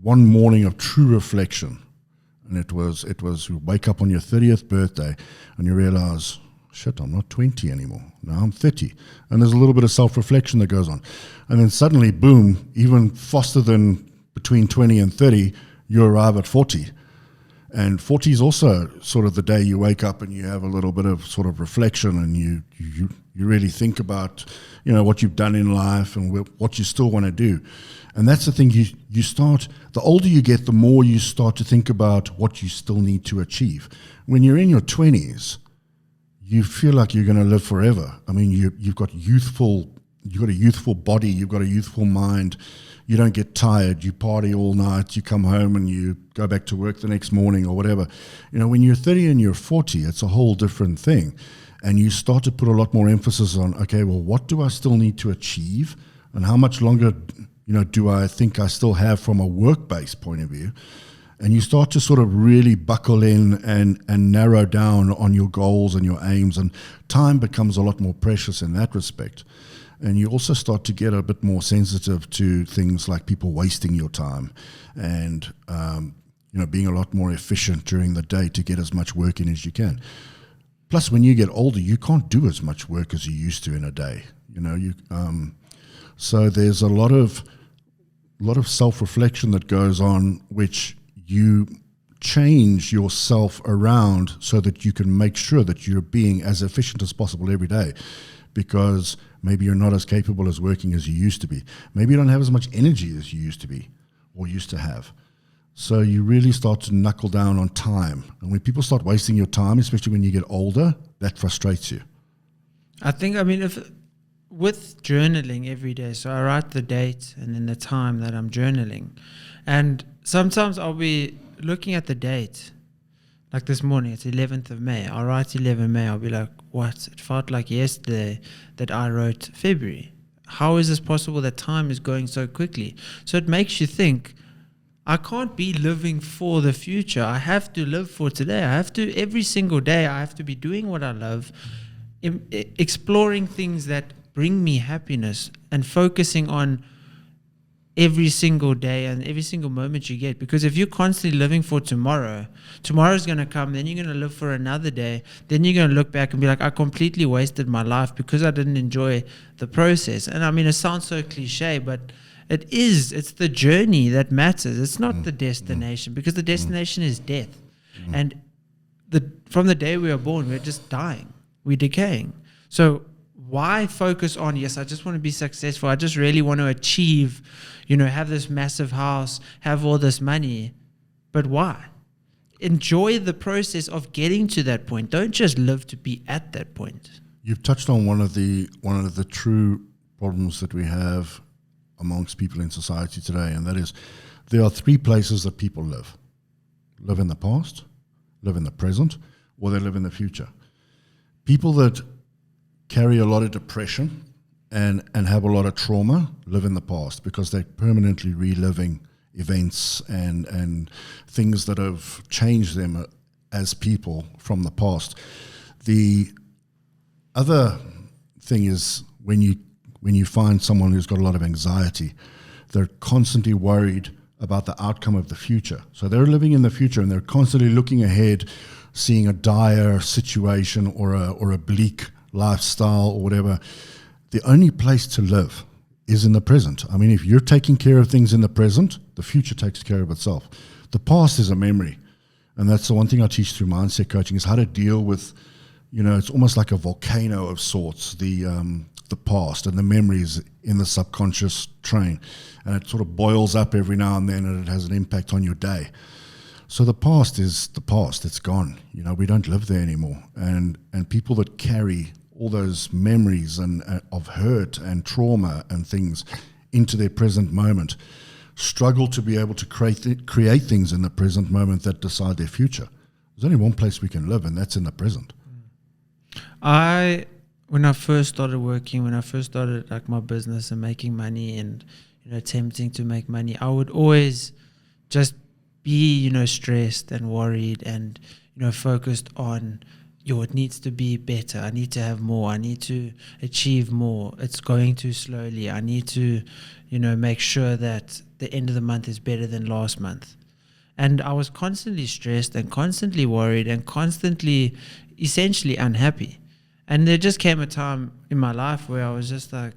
one morning of true reflection. And it was you wake up on your 30th birthday and you realize, shit, I'm not 20 anymore. Now I'm 30. And there's a little bit of self-reflection that goes on. And then suddenly, boom, even faster than between 20 and 30, you arrive at 40. And 40 is also sort of the day you wake up and you have a little bit of sort of reflection, and you really think about, you know, what you've done in life and what you still want to do. And that's the thing, you start, the older you get, the more you start to think about what you still need to achieve. When you're in your 20s, you feel like you're going to live forever. I mean, you've got a youthful body, you've got a youthful mind. You don't get tired. You party all night. You come home and you go back to work the next morning or whatever. You know, when you're 30 and you're 40, it's a whole different thing. And you start to put a lot more emphasis on, okay, well, what do I still need to achieve? And how much longer, you know, do I think I still have from a work-based point of view? And you start to sort of really buckle in and narrow down on your goals and your aims. And time becomes a lot more precious in that respect. And you also start to get a bit more sensitive to things like people wasting your time and, you know, being a lot more efficient during the day to get as much work in as you can. Plus, when you get older, you can't do as much work as you used to in a day. You know, so there's a lot of self-reflection that goes on, which you change yourself around so that you can make sure that you're being as efficient as possible every day. Because maybe you're not as capable as working as you used to be. Maybe you don't have as much energy as you used to be or used to have. So you really start to knuckle down on time. And when people start wasting your time, especially when you get older, that frustrates you. I think, I mean, with journaling every day, so I write the date and then the time that I'm journaling. And sometimes I'll be looking at the date. Like this morning, it's 11th of May. I'll write 11 May. I'll be like, what? It felt like yesterday that I wrote February. How is this possible that time is going so quickly? So it makes you think, I can't be living for the future. I have to live for today. I have to, every single day, I have to be doing what I love, exploring things that bring me happiness and focusing on every single day and every single moment you get. Because if you're constantly living for tomorrow, tomorrow's going to come, then you're going to live for another day, then you're going to look back and be like, I completely wasted my life because I didn't enjoy the process. And I mean, it sounds so cliche, but it's the journey that matters. It's not the destination, because the destination is death. And from the day we are born, we're just dying. We're decaying. So why focus on, yes, I just want to be successful. I just really want to achieve, have this massive house, have all this money. But why? Enjoy the process of getting to that point. Don't just live to be at that point. You've touched on one of the true problems that we have amongst people in society today, and that is there are three places that people live. Live in the past, live in the present, or they live in the future. People that carry a lot of depression and have a lot of trauma live in the past, because they're permanently reliving events and things that have changed them as people from the past. The other thing is when you find someone who's got a lot of anxiety, they're constantly worried about the outcome of the future. So they're living in the future and they're constantly looking ahead, seeing a dire situation or a bleak lifestyle or whatever. The only place to live is in the present. I mean, if you're taking care of things in the present, the future takes care of itself. The past is a memory. And that's the one thing I teach through mindset coaching, is how to deal with, it's almost like a volcano of sorts, the past and the memories in the subconscious train. And it sort of boils up every now and then, and it has an impact on your day. So the past is the past. It's gone. We don't live there anymore. And people that carry all those memories and of hurt and trauma and things into their present moment struggle to be able to create things in the present moment that decide their future. There's only one place we can live, and that's in the present. When I first started working, when I first started like my business and making money and attempting to make money, I would always just be stressed and worried and focused on it needs to be better. I need to have more. I need to achieve more. It's going too slowly. I need to make sure that the end of the month is better than last month. And I was constantly stressed and constantly worried and constantly essentially unhappy. And there just came a time in my life where I was just like,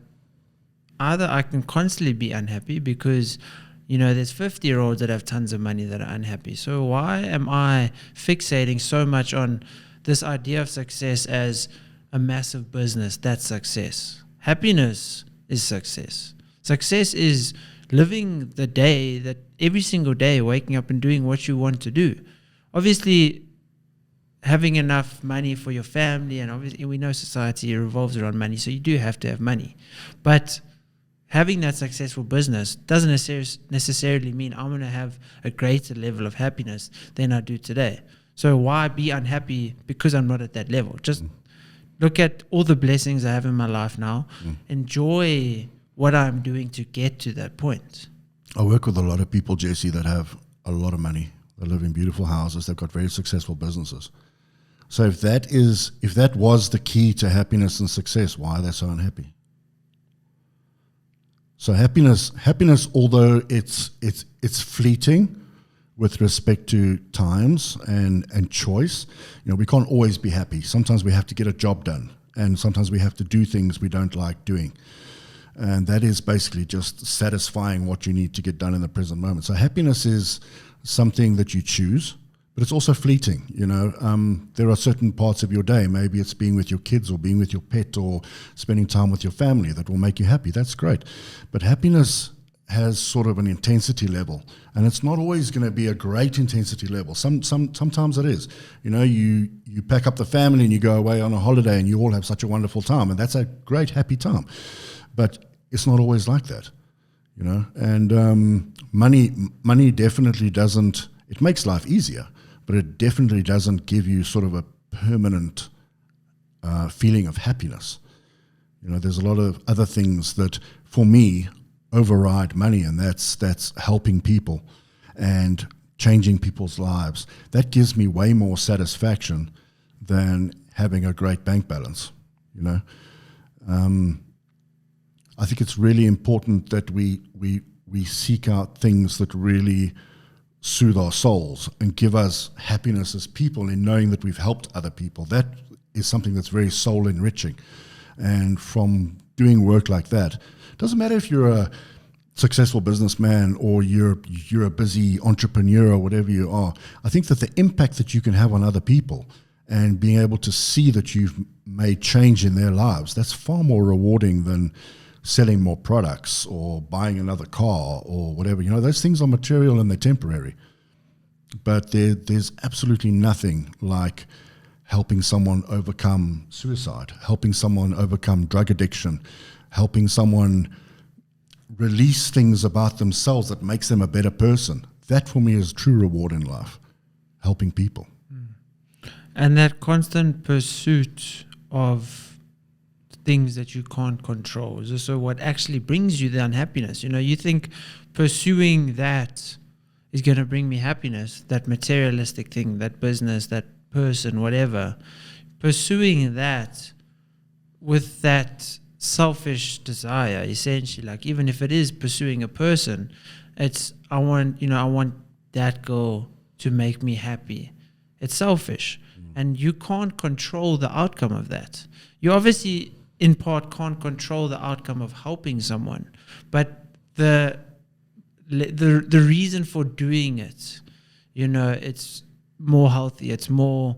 either I can constantly be unhappy because, there's 50-year-olds that have tons of money that are unhappy. So why am I fixating so much on this idea of success as a massive business? That's success. Happiness is success. Success is living the day, that every single day, waking up and doing what you want to do. Obviously, having enough money for your family, and obviously we know society revolves around money, so you do have to have money. But having that successful business doesn't necessarily mean I'm going to have a greater level of happiness than I do today. So why be unhappy because I'm not at that level? Just look at all the blessings I have in my life now. Enjoy what I'm doing to get to that point. I work with a lot of people, Jesse, that have a lot of money. They live in beautiful houses. They've got very successful businesses. So if that was the key to happiness and success, why are they so unhappy? So happiness, although it's fleeting with respect to times and choice, we can't always be happy. Sometimes we have to get a job done, and sometimes we have to do things we don't like doing. And that is basically just satisfying what you need to get done in the present moment. So happiness is something that you choose, but it's also fleeting. There are certain parts of your day, maybe it's being with your kids or being with your pet or spending time with your family, that will make you happy. That's great. But happiness has sort of an intensity level, and it's not always going to be a great intensity level. Sometimes it is. You you pack up the family and you go away on a holiday and you all have such a wonderful time, and that's a great, happy time. But it's not always like that, you know. And money definitely doesn't. It makes life easier, but it definitely doesn't give you sort of a permanent feeling of happiness. You know, there's a lot of other things that, for me, override money, and that's helping people and changing people's lives. That gives me way more satisfaction than having a great bank balance, you know. I think it's really important that we seek out things that really soothe our souls and give us happiness as people in knowing that we've helped other people. That is something that's very soul enriching. And from doing work like that, it doesn't matter if you're a successful businessman or you're a busy entrepreneur or whatever you are. I think that the impact that you can have on other people and being able to see that you've made change in their lives, that's far more rewarding than selling more products or buying another car or whatever. You know, those things are material and they're temporary. But there's absolutely nothing like helping someone overcome suicide, helping someone overcome drug addiction, helping someone release things about themselves that makes them a better person. That for me is true reward in life, helping people. And that constant pursuit of things that you can't control is also what actually brings you the unhappiness. You know, you think pursuing that is going to bring me happiness, that materialistic thing, that business, that person, whatever. Pursuing that with that selfish desire, essentially, like even if it is pursuing a person, it's I want that girl to make me happy. It's selfish, and you can't control the outcome of that. You obviously in part can't control the outcome of helping someone, but the reason for doing it, you know, it's more healthy. It's more,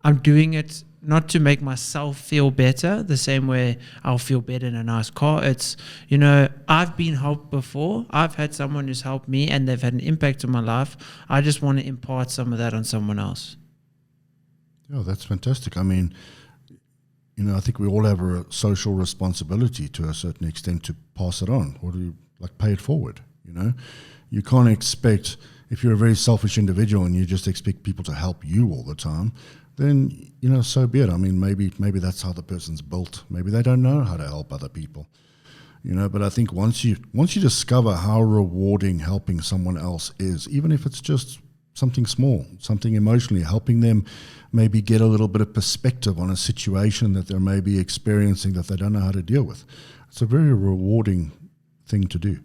I'm doing it not to make myself feel better the same way I'll feel better in a nice car. It's, you know, I've been helped before. I've had someone who's helped me and they've had an impact on my life. I just want to impart some of that on someone else. Yeah, that's fantastic. I mean, you know, I think we all have a social responsibility to a certain extent to pass it on or to like pay it forward, you know. You can't expect, if you're a very selfish individual and you just expect people to help you all the time, then, you know, so be it. I mean, maybe that's how the person's built. Maybe they don't know how to help other people, you know. But I think once you discover how rewarding helping someone else is, even if it's just something small, something emotionally, helping them maybe get a little bit of perspective on a situation that they're maybe experiencing that they don't know how to deal with, it's a very rewarding thing to do.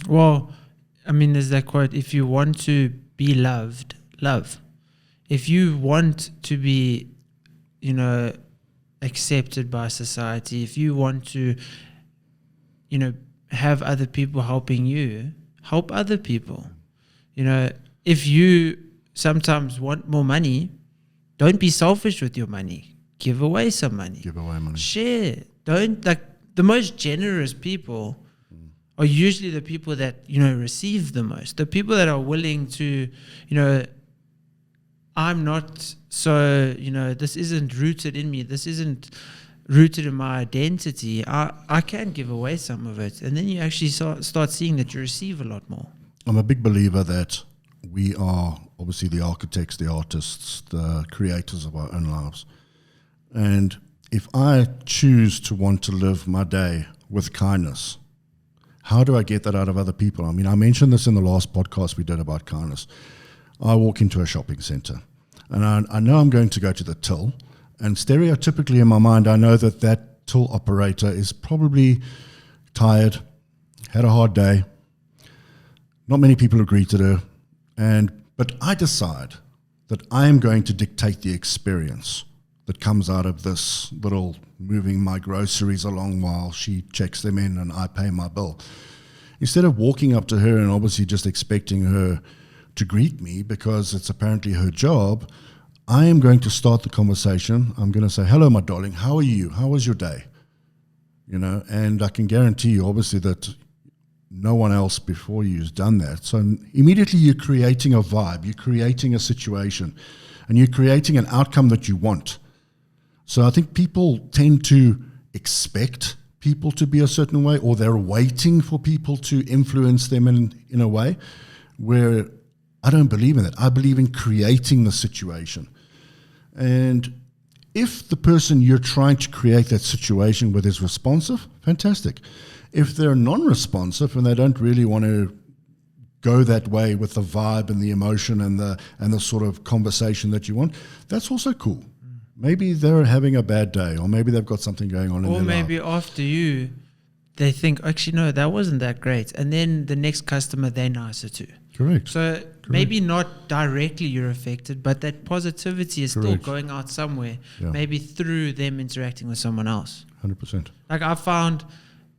Well, I mean, there's that quote, if you want to be loved, love. If you want to be, you know, accepted by society, if you want to, you know, have other people helping you, help other people. You know, if you sometimes want more money, don't be selfish with your money. Give away some money. Give away money. Share. Don't, like, the most generous people are usually the people that, you know, receive the most. The people that are willing to, you know, I'm not so, you know, this isn't rooted in me. This isn't rooted in my identity. I can give away some of it. And then you actually start seeing that you receive a lot more. I'm a big believer that we are obviously the architects, the artists, the creators of our own lives. And if I choose to want to live my day with kindness, how do I get that out of other people? I mean, I mentioned this in the last podcast we did about kindness. I walk into a shopping center and I know I'm going to go to the till, and stereotypically in my mind, I know that till operator is probably tired, had a hard day. Not many people have greeted her. But I decide that I am going to dictate the experience that comes out of this little moving my groceries along while she checks them in and I pay my bill. Instead of walking up to her and obviously just expecting her to greet me because it's apparently her job, I am going to start the conversation. I'm going to say, hello, my darling, how are you? How was your day? You know, and I can guarantee you obviously that no one else before you has done that. So immediately you're creating a vibe, you're creating a situation. and you're creating an outcome that you want. So I think people tend to expect people to be a certain way, or they're waiting for people to influence them in a way, where I don't believe in that. I believe in creating the situation. And if the person you're trying to create that situation with is responsive, fantastic. If they're non-responsive and they don't really want to go that way with the vibe and the emotion and the sort of conversation that you want, that's also cool. Maybe they're having a bad day, or maybe they've got something going on in their life. Or maybe after you, they think, actually, no, that wasn't that great. And then the next customer, they're nicer too. Correct. So maybe not directly you're affected, but that positivity is still going out somewhere, maybe through them interacting with someone else. 100%. Like I found,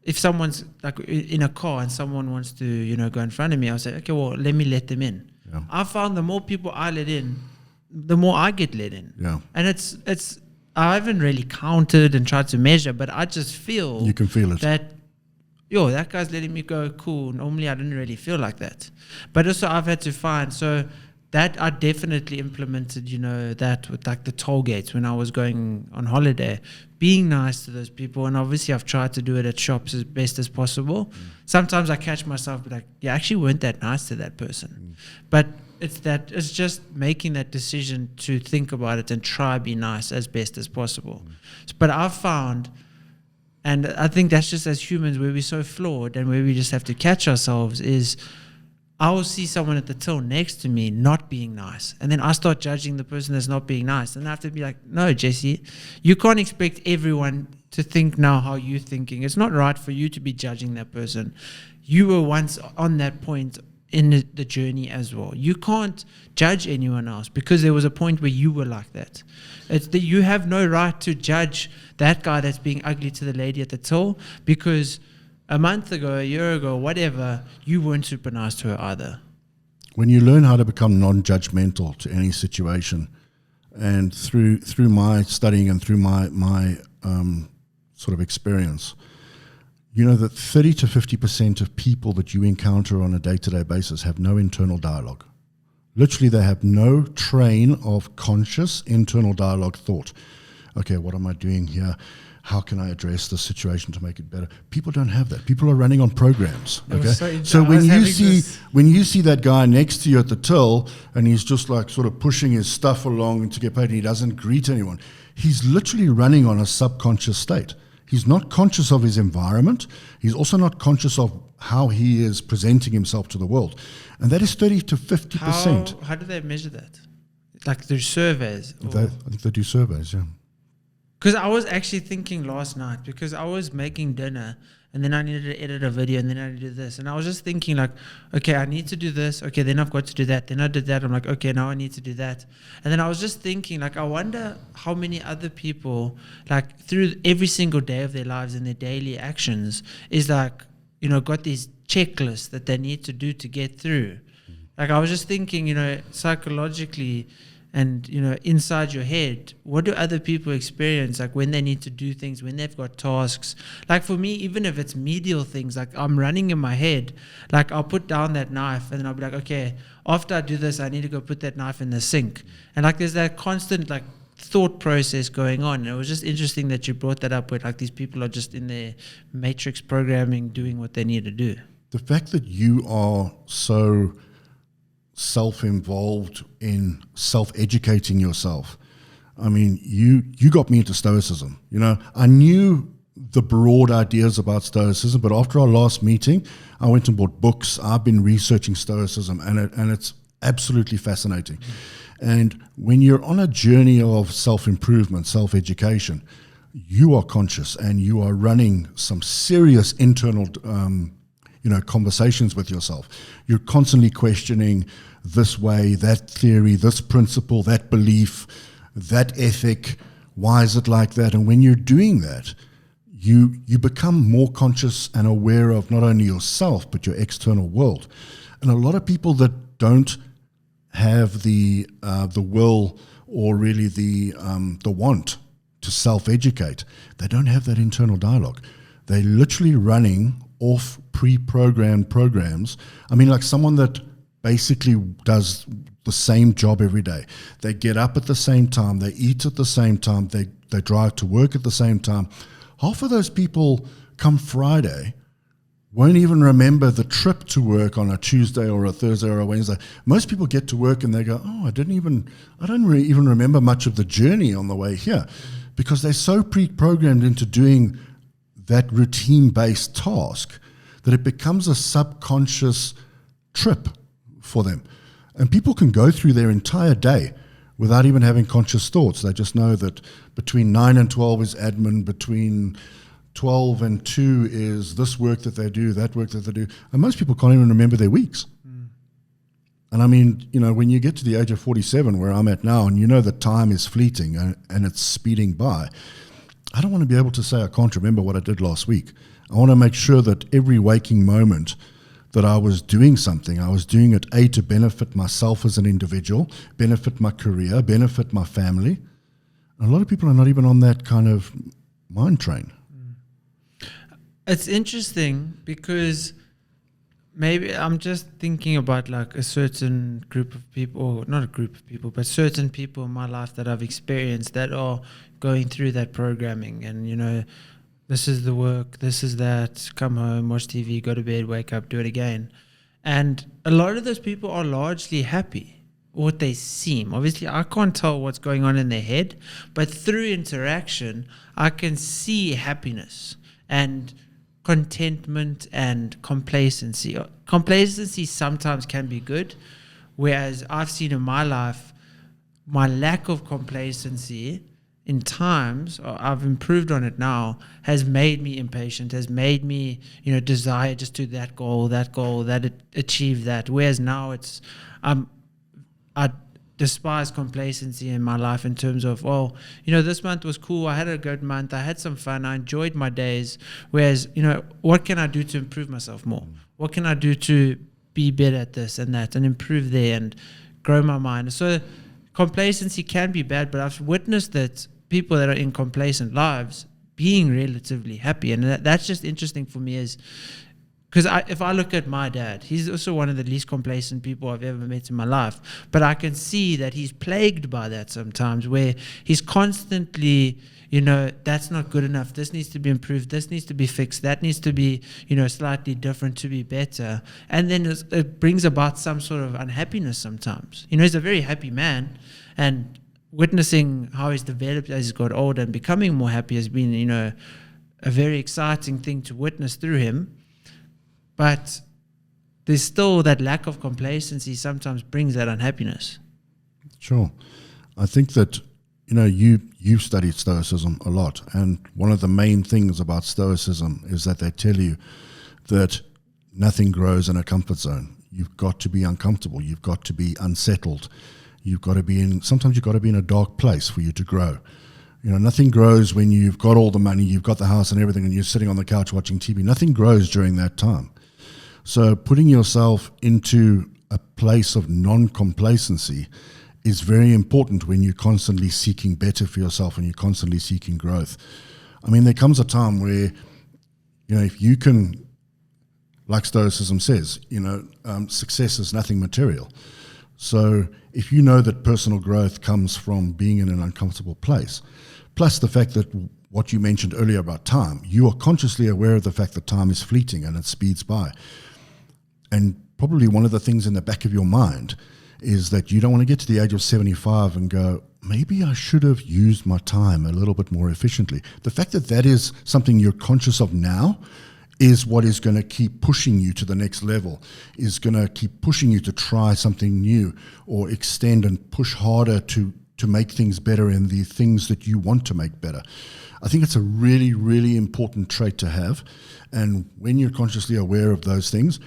if someone's like in a car and someone wants to, go in front of me, I'll say, okay, well, let me let them in. Yeah. I found the more people I let in, the more I get let in. Yeah. And it's I haven't really counted and tried to measure, but I just feel you can feel it. That guy's letting me go, cool. Normally I didn't really feel like that. But also I've had to find, so that I definitely implemented, that with like the toll gates when I was going on holiday, being nice to those people. And obviously I've tried to do it at shops as best as possible. Sometimes I catch myself like, you actually weren't that nice to that person. But it's just making that decision to think about it and try be nice as best as possible. But I've found, and I think that's just as humans where we're so flawed and where we just have to catch ourselves, is I will see someone at the till next to me not being nice, and then I start judging the person that's not being nice, and I have to be like, no, Jesse, you can't expect everyone to think now how you're thinking. It's not right for you to be judging that person. You were once on that point in the journey as well. You can't judge anyone else because there was a point where you were like that. It's that you have no right to judge that guy that's being ugly to the lady at the till because a month ago, a year ago, whatever, you weren't super nice to her either. When you learn how to become non-judgmental to any situation, and through my studying and through my sort of experience, you know that 30 to 50% of people that you encounter on a day-to-day basis have no internal dialogue. Literally, they have no train of conscious internal dialogue thought. Okay, what am I doing here? How can I address the situation to make it better? People don't have that. People are running on programs. Okay, so when you see that guy next to you at the till and he's just like sort of pushing his stuff along to get paid and he doesn't greet anyone, he's literally running on a subconscious state. He's not conscious of his environment. He's also not conscious of how he is presenting himself to the world. And that is 30 to 50%. How do they measure that? Like through surveys? I think they do surveys, yeah. Because I was actually thinking last night, because I was making dinner and then I needed to edit a video and then I needed to do this. And I was just thinking like, okay, I need to do this. Okay, then I've got to do that. Then I did that. I'm like, okay, now I need to do that. And then I was just thinking like, I wonder how many other people like through every single day of their lives and their daily actions is like, got these checklists that they need to do to get through. Like I was just thinking, psychologically, and, inside your head, what do other people experience, like when they need to do things, when they've got tasks? Like for me, even if it's medial things, like I'm running in my head, like I'll put down that knife and then I'll be like, okay, after I do this, I need to go put that knife in the sink. And like there's that constant like thought process going on. And it was just interesting that you brought that up where like these people are just in their matrix programming, doing what they need to do. The fact that you are so self-involved in self-educating yourself. I mean, you got me into Stoicism. I knew the broad ideas about Stoicism, but after our last meeting, I went and bought books. I've been researching Stoicism, and it's absolutely fascinating. And when you're on a journey of self-improvement, self-education, you are conscious and you are running some serious internal conversations with yourself. You're constantly questioning this way, that theory, this principle, that belief, that ethic. Why is it like that? And when you're doing that, you become more conscious and aware of not only yourself, but your external world. And a lot of people that don't have the will or really the want to self-educate, they don't have that internal dialogue. They're literally running off pre-programmed programs. I mean, like someone that basically does the same job every day. They get up at the same time, they eat at the same time, they drive to work at the same time. Half of those people come Friday won't even remember the trip to work on a Tuesday or a Thursday or a Wednesday. Most people get to work and they go, oh, I don't even remember much of the journey on the way here, because they're so pre-programmed into doing that routine-based task that it becomes a subconscious trip for them. And people can go through their entire day without even having conscious thoughts. They just know that between 9 and 12 is admin, between 12 and 2 is this work that they do, that work that they do. And most people can't even remember their weeks. And I mean, you know, when you get to the age of 47, where I'm at now, and you know that time is fleeting and it's speeding by, I don't want to be able to say I can't remember what I did last week. I want to make sure that every waking moment that I was doing something, I was doing it, A, to benefit myself as an individual, benefit my career, benefit my family. And a lot of people are not even on that kind of mind train. It's interesting because maybe I'm just thinking about like a certain group of people, or not a group of people, but certain people in my life that I've experienced that are going through that programming. And, you know, this is the work, this is that, come home, watch TV, go to bed, wake up, do it again. And a lot of those people are largely happy, what they seem. Obviously, I can't tell what's going on in their head, but through interaction, I can see happiness and contentment and complacency. Complacency sometimes can be good, whereas I've seen in my life, my lack of complacency in times, I've improved on it now, has made me impatient, has made me, you know, desire just to that goal, achieve that. Whereas now it's, I despise complacency in my life in terms of, well, you know, this month was cool, I had a good month, I had some fun, I enjoyed my days. Whereas, you know, what can I do to improve myself more? What can I do to be better at this and that and improve there and grow my mind? So complacency can be bad, but I've witnessed that people that are in complacent lives being relatively happy. And that's just interesting for me, is because if I look at my dad, he's also one of the least complacent people I've ever met in my life. But I can see that he's plagued by that sometimes, where he's constantly, you know, that's not good enough. This needs to be improved. This needs to be fixed. That needs to be, you know, slightly different to be better. And then it brings about some sort of unhappiness sometimes. You know, he's a very happy man, and witnessing how he's developed as he's got older and becoming more happy has been, you know, a very exciting thing to witness through him. But there's still that lack of complacency sometimes brings that unhappiness. Sure. I think that, you know, you've studied Stoicism a lot, and one of the main things about Stoicism is that they tell you that nothing grows in a comfort zone. You've got to be uncomfortable. You've got to be unsettled. Sometimes you've got to be in a dark place for you to grow. You know, nothing grows when you've got all the money, you've got the house and everything, and you're sitting on the couch watching TV. Nothing grows during that time. So putting yourself into a place of non-complacency is very important when you're constantly seeking better for yourself and you're constantly seeking growth. I mean, there comes a time where, you know, if you can, like Stoicism says, you know, success is nothing material. So if you know that personal growth comes from being in an uncomfortable place, plus the fact that what you mentioned earlier about time, you are consciously aware of the fact that time is fleeting and it speeds by. And probably one of the things in the back of your mind is that you don't want to get to the age of 75 and go, maybe I should have used my time a little bit more efficiently. The fact that that is something you're conscious of now is what is going to keep pushing you to the next level, is going to keep pushing you to try something new or extend and push harder to make things better in the things that you want to make better. I think it's a really, really important trait to have. And when you're consciously aware of those things,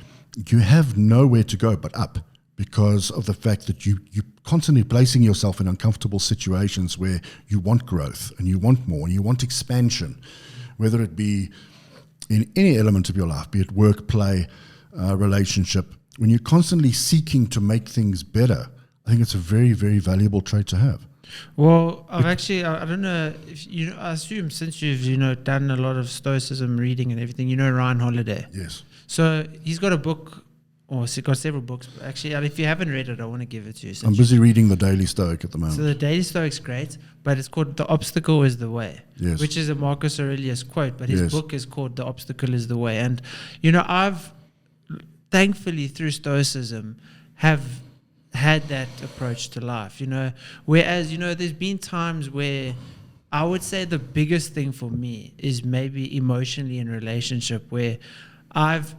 you have nowhere to go but up, because of the fact that you're constantly placing yourself in uncomfortable situations where you want growth and you want more and you want expansion, whether it be in any element of your life, be it work, play, relationship. When you're constantly seeking to make things better, I think it's a very, very valuable trait to have. Well, I don't know if you know, I assume since you've, you know, done a lot of Stoicism reading and everything, you know Ryan Holiday. Yes. So he's got a book It's got several books. But actually, if you haven't read it, I want to give it to you. I'm busy reading the Daily Stoic at the moment. So the Daily Stoic's great, but it's called "The Obstacle Is the Way," Yes. which is a Marcus Aurelius quote. But his Yes. book is called "The Obstacle Is the Way." And I've thankfully through Stoicism have had that approach to life. Whereas there's been times where I would say the biggest thing for me is maybe emotionally in relationship, where I've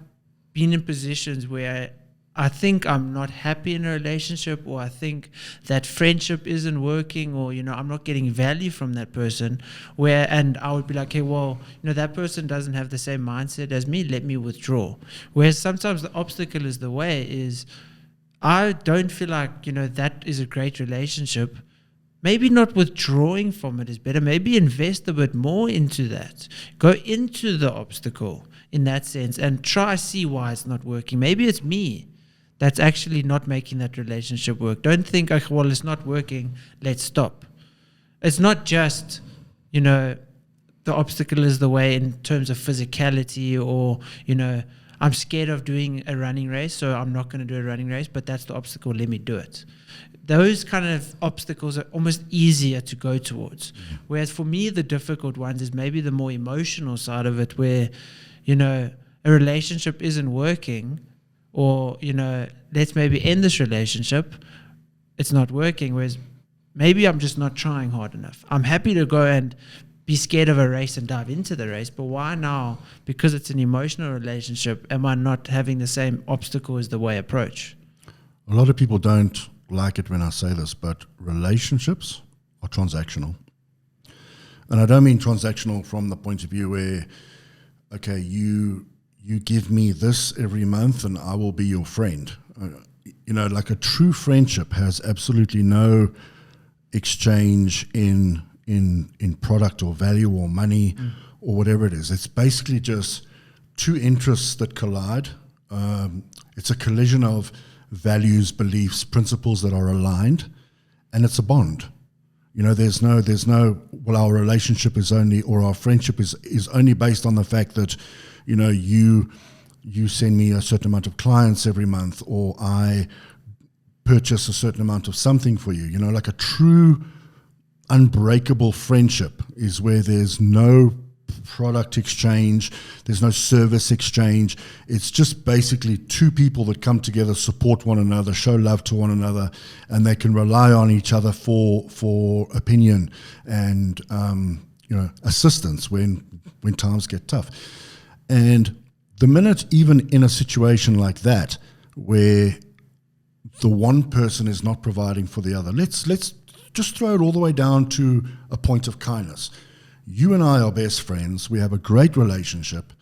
been in positions where I think I'm not happy in a relationship, or I think that friendship isn't working, or I'm not getting value from that person, and I would be like, hey, well, that person doesn't have the same mindset as me, let me withdraw. Whereas sometimes the obstacle is the way is I don't feel like that is a great relationship. Maybe not withdrawing from it is better. Maybe invest a bit more into that. Go into the obstacle in that sense and try see why it's not working. Maybe it's me that's actually not making that relationship work. Don't think, okay, well, it's not working, let's stop. It's not just, the obstacle is the way in terms of physicality, or, I'm scared of doing a running race, so I'm not going to do a running race, but that's the obstacle, let me do it. Those kind of obstacles are almost easier to go towards. Whereas for me, the difficult ones is maybe the more emotional side of it, where, a relationship isn't working, or, let's maybe end this relationship, it's not working, whereas maybe I'm just not trying hard enough. I'm happy to go and be scared of a race and dive into the race, but why now? Because it's an emotional relationship, am I not having the same obstacle as the way approach? A lot of people don't like it when I say this, but relationships are transactional. And I don't mean transactional from the point of view where, okay, you give me this every month and I will be your friend. Like a true friendship has absolutely no exchange in product or value or money or whatever it is. It's basically just two interests that collide. It's a collision of values, beliefs, principles that are aligned, and it's a bond. There's no, well, our relationship is only, or our friendship is only based on the fact that, you send me a certain amount of clients every month, or I purchase a certain amount of something for you. Like a true unbreakable friendship is where there's no product exchange, there's no service exchange. It's just basically two people that come together, support one another, show love to one another, and they can rely on each other for opinion and assistance when times get tough. And the minute, even in a situation like that, where the one person is not providing for the other, let's just throw it all the way down to a point of kindness. You and I are best friends. We have a great relationship,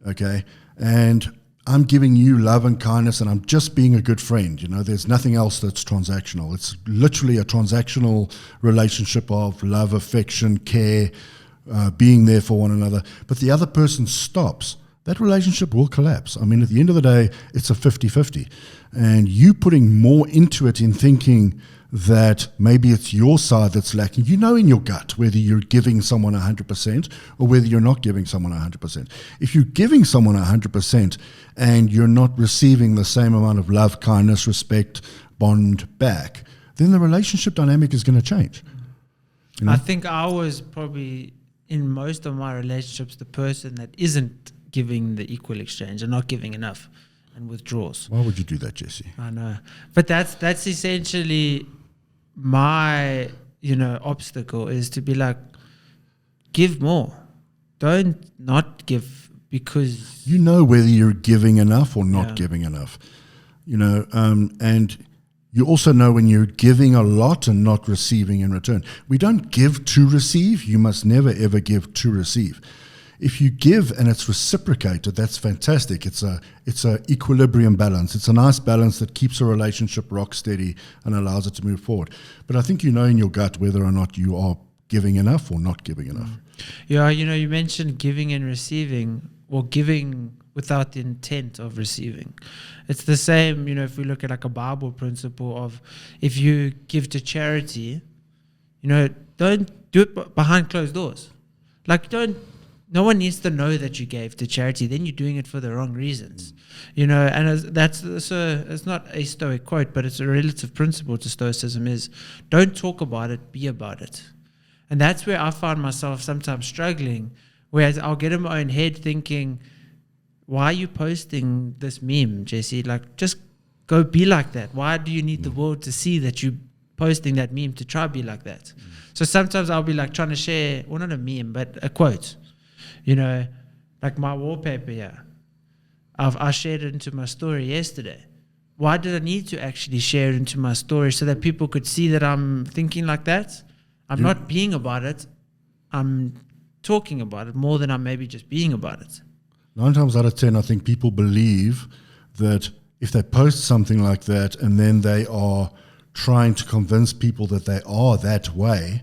okay? And I'm giving you love and kindness, and I'm just being a good friend. There's nothing else that's transactional. It's literally a transactional relationship of love, affection, care, being there for one another. But the other person stops. That relationship will collapse. I mean, at the end of the day, it's a 50-50. And you putting more into it in thinking that maybe it's your side that's lacking. In your gut whether you're giving someone 100% or whether you're not giving someone 100%. If you're giving someone 100% and you're not receiving the same amount of love, kindness, respect, bond back, then the relationship dynamic is going to change. I think I was probably, in most of my relationships, the person that isn't giving the equal exchange and not giving enough and withdraws. Why would you do that, Jesse? I know. But that's essentially my, obstacle, is to be like, give more. Don't not give, because whether you're giving enough or not giving enough. And you also know when you're giving a lot and not receiving in return. We don't give to receive. You must never, ever give to receive. If you give and it's reciprocated, that's fantastic. It's a equilibrium balance. It's a nice balance that keeps a relationship rock steady and allows it to move forward. But I think in your gut whether or not you are giving enough or not giving enough. Yeah, you mentioned giving and receiving, or giving without the intent of receiving. It's the same, if we look at like a Bible principle of, if you give to charity, don't do it behind closed doors. Like, don't no one needs to know that you gave to charity. Then you're doing it for the wrong reasons, you know. And it's not a Stoic quote, but it's a relative principle to Stoicism: is don't talk about it, be about it. And that's where I find myself sometimes struggling, whereas I'll get in my own head thinking, why are you posting this meme, Jesse? Like, just go be like that. Why do you need the world to see that you posting that meme to try be like that? So sometimes I'll be like trying to share, well, not a meme, but a quote, you know, like my wallpaper here. I shared it into my story yesterday. Why did I need to actually share it into my story so that people could see that I'm thinking like that? I'm not being about it. I'm talking about it more than I'm maybe just being about it. 9 times out of 10, I think people believe that if they post something like that and then they are trying to convince people that they are that way,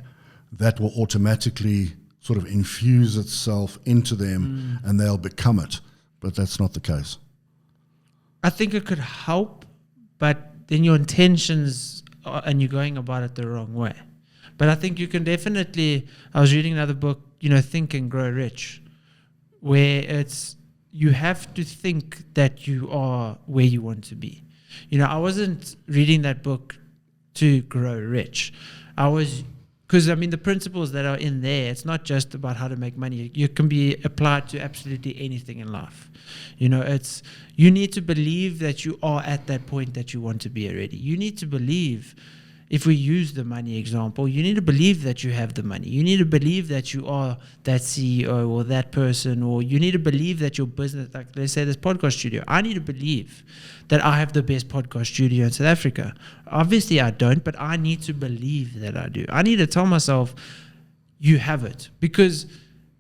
that will automatically sort of infuse itself into them and they'll become it. But that's not the case. I think it could help, but then your intentions and you're going about it the wrong way. But I think you can definitely, I was reading another book, you know, Think and Grow Rich, where it's, you have to think that you are where you want to be. You know, I wasn't reading that book to grow rich. Because I mean, the principles that are in there, it's not just about how to make money. You can be applied to absolutely anything in life. You know, it's, you need to believe that you are at that point that you want to be already. You need to believe, if we use the money example, you need to believe that you have the money. You need to believe that you are that CEO or that person, or you need to believe that your business, like let's say this podcast studio, I need to believe that I have the best podcast studio in South Africa. Obviously I don't, but I need to believe that I do. I need to tell myself, you have it. Because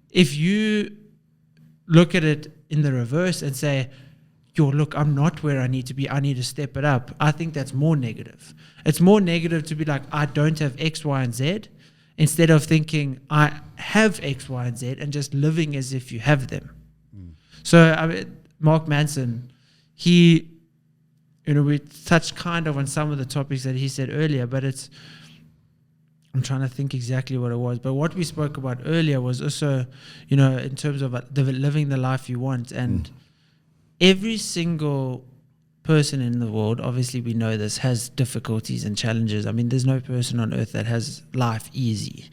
if you look at it in the reverse and say, look, I'm not where I need to be, I need to step it up, I think that's more negative. It's more negative to be like, I don't have X, Y, and Z, instead of thinking, I have X, Y, and Z, and just living as if you have them. So I mean, Mark Manson, he, you know, we touched kind of on some of the topics that he said earlier, but it's, I'm trying to think exactly what it was. But what we spoke about earlier was also, you know, in terms of living the life you want. And every single person in the world, obviously we know this, has difficulties and challenges. I mean, there's no person on earth that has life easy.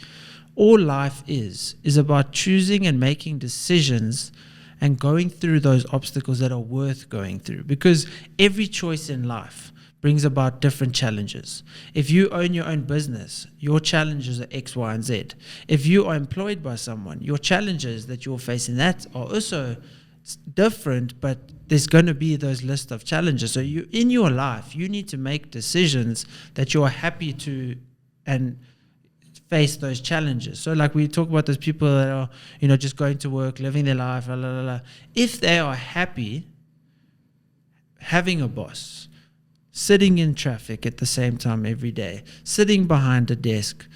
All life is about choosing and making decisions and going through those obstacles that are worth going through. Because every choice in life brings about different challenges. If you own your own business, your challenges are X, Y, and Z. If you are employed by someone, your challenges that you're facing that are also different, but there's going to be those list of challenges. So you, in your life, you need to make decisions that you are happy to and face those challenges. So like we talk about those people that are, you know, just going to work, living their life, if they are happy having a boss, sitting in traffic at the same time every day, sitting behind a desk,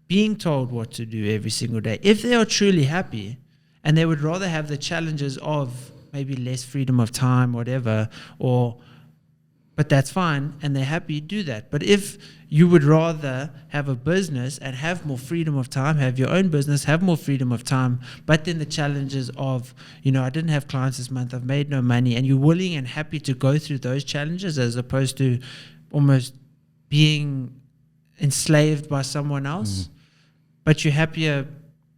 being told what to do every single day, if they are truly happy and they would rather have the challenges of maybe less freedom of time, whatever, but that's fine, and they're happy, do that. But if you would rather have a business and have more freedom of time, have your own business, have more freedom of time, but then the challenges of, you know, I didn't have clients this month, I've made no money, and you're willing and happy to go through those challenges as opposed to almost being enslaved by someone else, but you're happier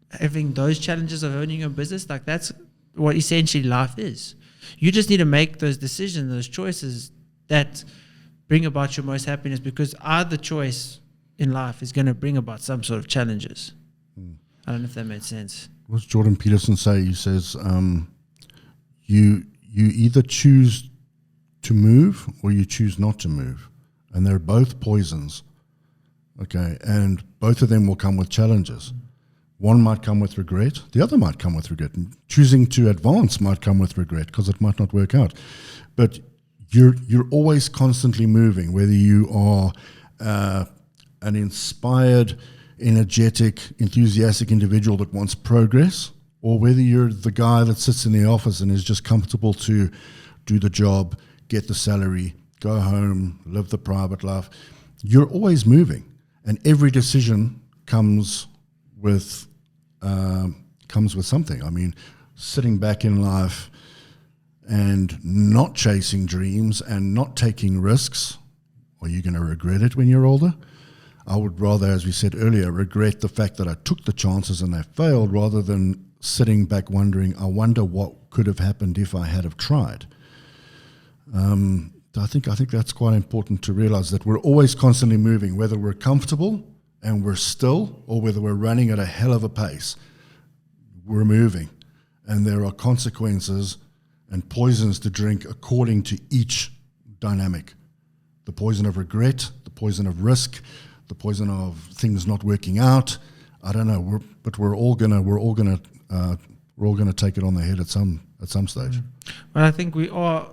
having those challenges of owning your business, like that's what essentially life is. You just need to make those decisions, those choices that bring about your most happiness, because either choice in life is going to bring about some sort of challenges. I don't know if that made sense. What does Jordan Peterson say? He says, you either choose to move or you choose not to move. And they're both poisons. Okay. And both of them will come with challenges. One might come with regret. The other might come with regret. Choosing to advance might come with regret because it might not work out. But you're always constantly moving, whether you are an inspired, energetic, enthusiastic individual that wants progress, or whether you're the guy that sits in the office and is just comfortable to do the job, get the salary, go home, live the private life. You're always moving, and every decision comes with comes with something. I mean, sitting back in life and not chasing dreams and not taking risks, are you going to regret it when you're older? I would rather, as we said earlier, regret the fact that I took the chances and they failed, rather than sitting back wondering, I wonder what could have happened if I had have tried. I think that's quite important to realize, that we're always constantly moving, whether we're comfortable and we're still, or whether we're running at a hell of a pace. We're moving, and there are consequences and poisons to drink according to each dynamic. The poison of regret, the poison of risk, the poison of things not working out. I don't know, but we're all gonna take it on the head at some stage. Well, I think we are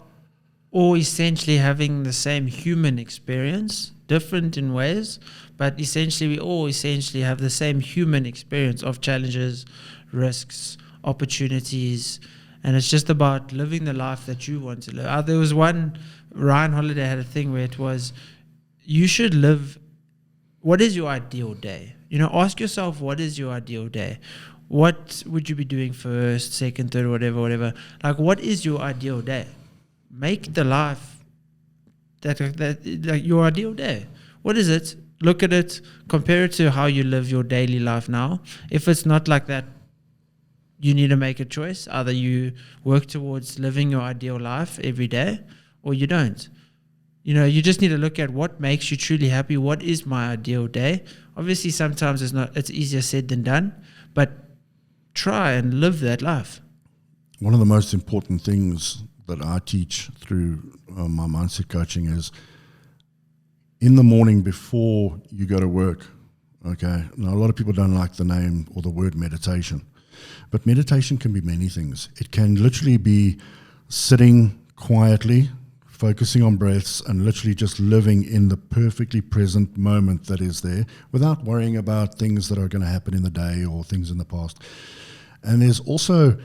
all essentially having the same human experience, different in ways, but essentially we all essentially have the same human experience of challenges, risks, opportunities, and it's just about living the life that you want to live. There was one, Ryan Holiday had a thing where it was, you should live, what is your ideal day? Ask yourself, what is your ideal day? What would you be doing first, second, third, whatever? Like, what is your ideal day? Make the life that like your ideal day. What is it? Look at it, compare it to how you live your daily life now. If it's not like that, you need to make a choice. Either you work towards living your ideal life every day, or you don't. You just need to look at what makes you truly happy. What is my ideal day? Obviously, sometimes it's easier said than done, but try and live that life. One of the most important things that I teach through my mindset coaching is, in the morning before you go to work, okay, now a lot of people don't like the name or the word meditation, but meditation can be many things. It can literally be sitting quietly, focusing on breaths, and literally just living in the perfectly present moment that is there, without worrying about things that are going to happen in the day or things in the past. And there's also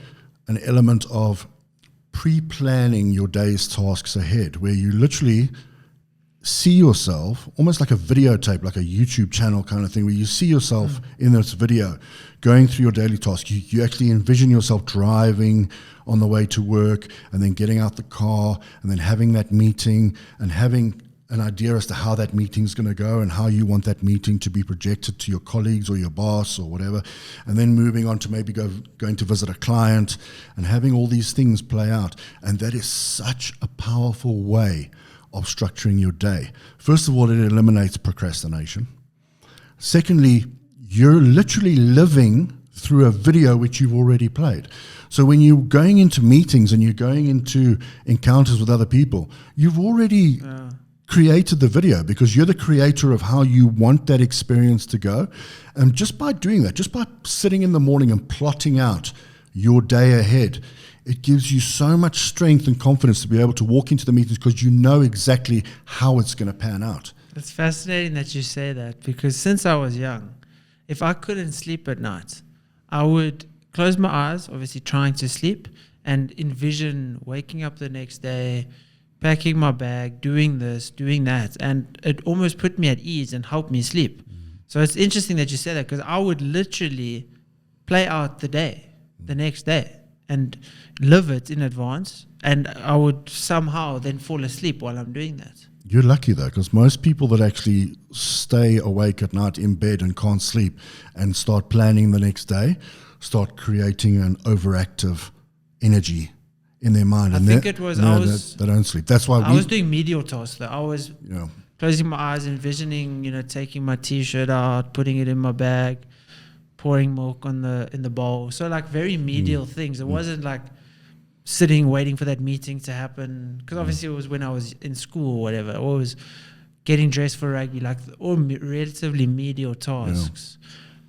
an element of pre-planning your day's tasks ahead, where you literally see yourself almost like a videotape, like a YouTube channel kind of thing, where you see yourself in this video going through your daily tasks. You actually envision yourself driving on the way to work, and then getting out the car, and then having that meeting, and having an idea as to how that meeting is going to go and how you want that meeting to be projected to your colleagues or your boss or whatever, and then moving on to maybe going to visit a client, and having all these things play out. And that is such a powerful way of structuring your day. First of all, it eliminates procrastination. Secondly, you're literally living through a video which you've already played. So when you're going into meetings and you're going into encounters with other people, you've already created the video, because you're the creator of how you want that experience to go. And just by doing that, just by sitting in the morning and plotting out your day ahead, it gives you so much strength and confidence to be able to walk into the meetings, because you know exactly how it's going to pan out. It's fascinating that you say that, because since I was young, if I couldn't sleep at night, I would close my eyes, obviously trying to sleep, and envision waking up the next day, packing my bag, doing this, doing that, and it almost put me at ease and helped me sleep. So it's interesting that you say that, because I would literally play out the day, the next day, and live it in advance, and I would somehow then fall asleep while I'm doing that. You're lucky though, because most people that actually stay awake at night in bed and can't sleep and start planning the next day start creating an overactive energy in their mind. I think it was, they don't sleep. That's why I was doing medial tasks though. I was closing my eyes, envisioning, taking my t-shirt out, putting it in my bag, pouring milk in the bowl. So like very medial things. It wasn't like sitting waiting for that meeting to happen, because obviously it was when I was in school or whatever, or was getting dressed for rugby, like all relatively medial tasks.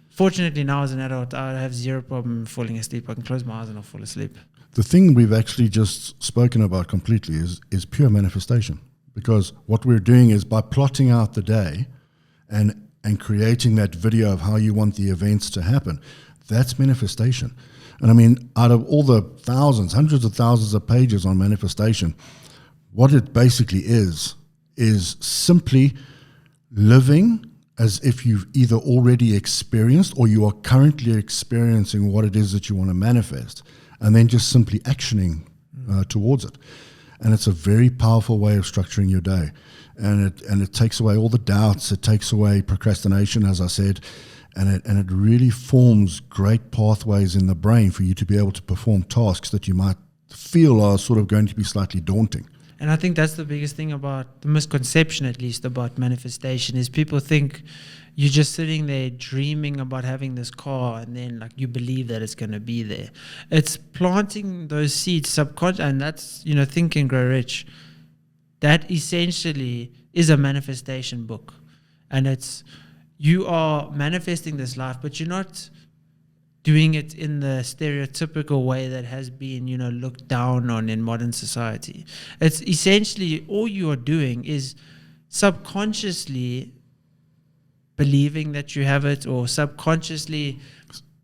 Fortunately now as an adult, I have zero problem falling asleep. I can close my eyes and I'll fall asleep. The thing we've actually just spoken about completely is pure manifestation, because what we're doing is by plotting out the day and creating that video of how you want the events to happen, that's manifestation. And I mean, out of all the thousands, hundreds of thousands of pages on manifestation, what it basically is simply living as if you've either already experienced or you are currently experiencing what it is that you want to manifest, and then just simply actioning towards it. And it's a very powerful way of structuring your day. And it takes away all the doubts, it takes away procrastination, as I said, and it really forms great pathways in the brain for you to be able to perform tasks that you might feel are sort of going to be slightly daunting. And I think that's the biggest thing about the misconception, at least, about manifestation, is people think you're just sitting there dreaming about having this car and then like you believe that it's going to be there. It's planting those seeds subconsciously, and that's, Think and Grow Rich. That essentially is a manifestation book. And you are manifesting this life, but you're not doing it in the stereotypical way that has been, looked down on in modern society. It's essentially all you are doing is subconsciously believing that you have it, or subconsciously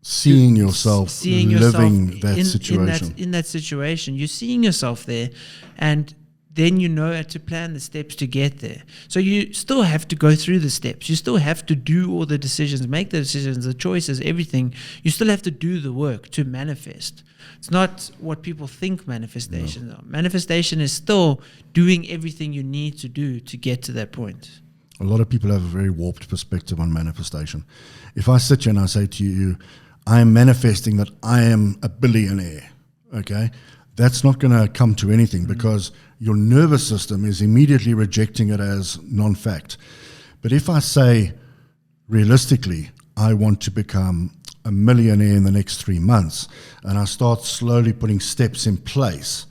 seeing yourself living that situation. In that situation, you're seeing yourself there, and then you know how to plan the steps to get there. So you still have to go through the steps. You still have to do all the decisions, make the decisions, the choices, everything. You still have to do the work to manifest. It's not what people think manifestation are. Manifestation is still doing everything you need to do to get to that point. A lot of people have a very warped perspective on manifestation. If I sit here and I say to you, I am manifesting that I am a billionaire, okay? That's not going to come to anything because your nervous system is immediately rejecting it as non-fact. But if I say, realistically, I want to become a millionaire in the next 3 months, and I start slowly putting steps in place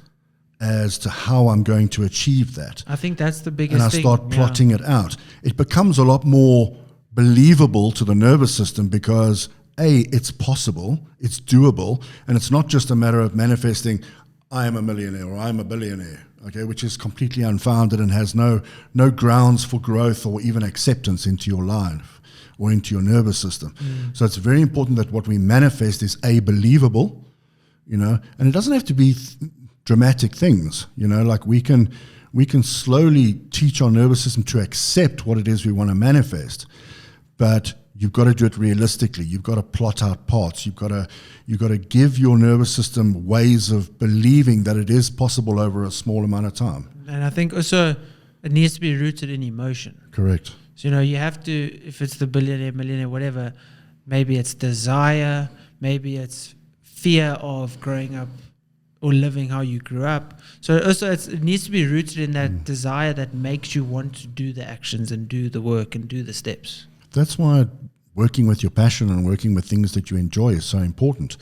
as to how I'm going to achieve that. I think that's the biggest thing. And I start plotting it out. It becomes a lot more believable to the nervous system because, A, it's possible, it's doable, and it's not just a matter of manifesting, I am a millionaire or I'm a billionaire, okay, which is completely unfounded and has no grounds for growth or even acceptance into your life or into your nervous system. So it's very important that what we manifest is A, believable, and it doesn't have to be dramatic things, like we can slowly teach our nervous system to accept what it is we want to manifest, but you've got to do it realistically. You've got to plot out paths. You've got to give your nervous system ways of believing that it is possible over a small amount of time. And I think also it needs to be rooted in emotion. Correct. So, you have to, if it's the billionaire, millionaire, whatever, maybe it's desire, maybe it's fear of growing up or living how you grew up. So also it needs to be rooted in that desire that makes you want to do the actions and do the work and do the steps. That's why working with your passion and working with things that you enjoy is so important.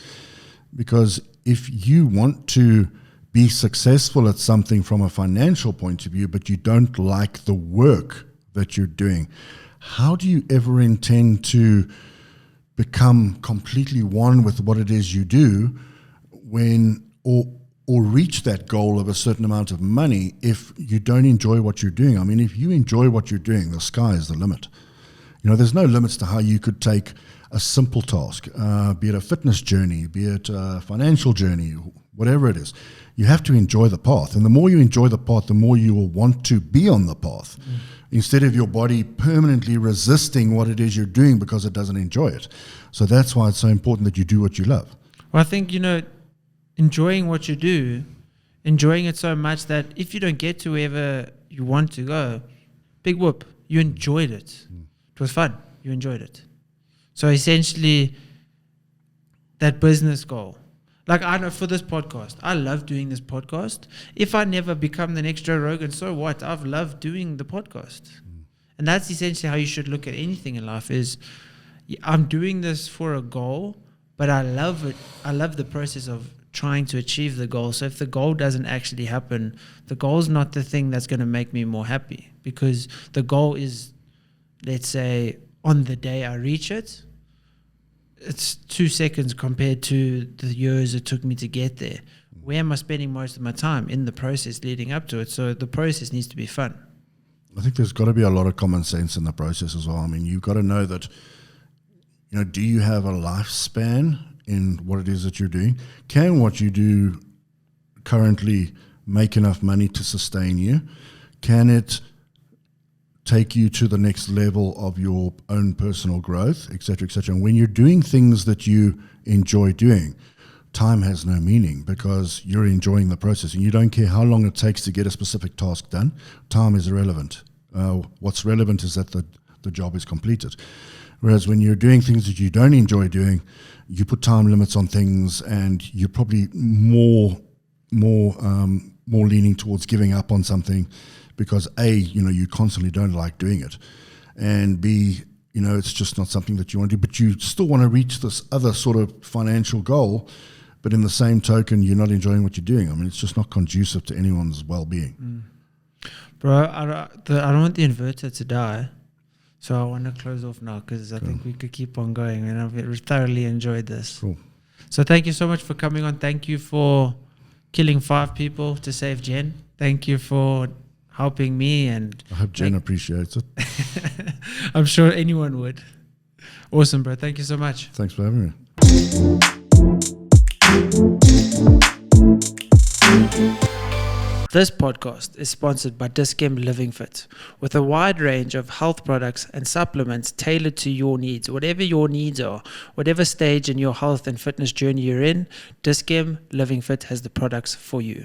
Because if you want to be successful at something from a financial point of view, but you don't like the work that you're doing, how do you ever intend to become completely one with what it is you do or reach that goal of a certain amount of money if you don't enjoy what you're doing? I mean, if you enjoy what you're doing, the sky is the limit. There's no limits to how you could take a simple task, be it a fitness journey, be it a financial journey, whatever it is. You have to enjoy the path. And the more you enjoy the path, the more you will want to be on the path, instead of your body permanently resisting what it is you're doing because it doesn't enjoy it. So that's why it's so important that you do what you love. Well, I think, enjoying what you do, enjoying it so much that if you don't get to wherever you want to go, big whoop, you enjoyed it. It was fun. You enjoyed it. So essentially, that business goal. Like I know for this podcast, I love doing this podcast. If I never become the next Joe Rogan, so what? I've loved doing the podcast. And that's essentially how you should look at anything in life is, I'm doing this for a goal, but I love it. I love the process of trying to achieve the goal. So if the goal doesn't actually happen, the goal is not the thing that's going to make me more happy, because the goal is, let's say, on the day I reach it, it's 2 seconds compared to the years it took me to get there. Where am I spending most of my time? In the process leading up to it. So the process needs to be fun. I think there's got to be a lot of common sense in the process as well. I mean, you've got to know that, do you have a lifespan in what it is that you're doing? Can what you do currently make enough money to sustain you? Can it take you to the next level of your own personal growth, et cetera, et cetera. And when you're doing things that you enjoy doing, time has no meaning because you're enjoying the process and you don't care how long it takes to get a specific task done. Time is irrelevant. What's relevant is that the job is completed. Whereas when you're doing things that you don't enjoy doing, you put time limits on things and you're probably more leaning towards giving up on something because A, you constantly don't like doing it, and B, it's just not something that you want to do, but you still want to reach this other sort of financial goal, but in the same token, you're not enjoying what you're doing. I mean, it's just not conducive to anyone's well-being. Bro, I don't want the inverter to die, so I want to close off now because I think we could keep on going, and I've thoroughly enjoyed this. Cool. So thank you so much for coming on. Thank you for killing 5 people to save Jen. Thank you for helping me, and I hope Jen appreciates it. I'm sure anyone would. Awesome, bro. Thank you so much. Thanks for having me. This podcast is sponsored by Dis-Chem Living Fit, with a wide range of health products and supplements tailored to your needs. Whatever your needs are, whatever stage in your health and fitness journey you're in, Dis-Chem Living Fit has the products for you.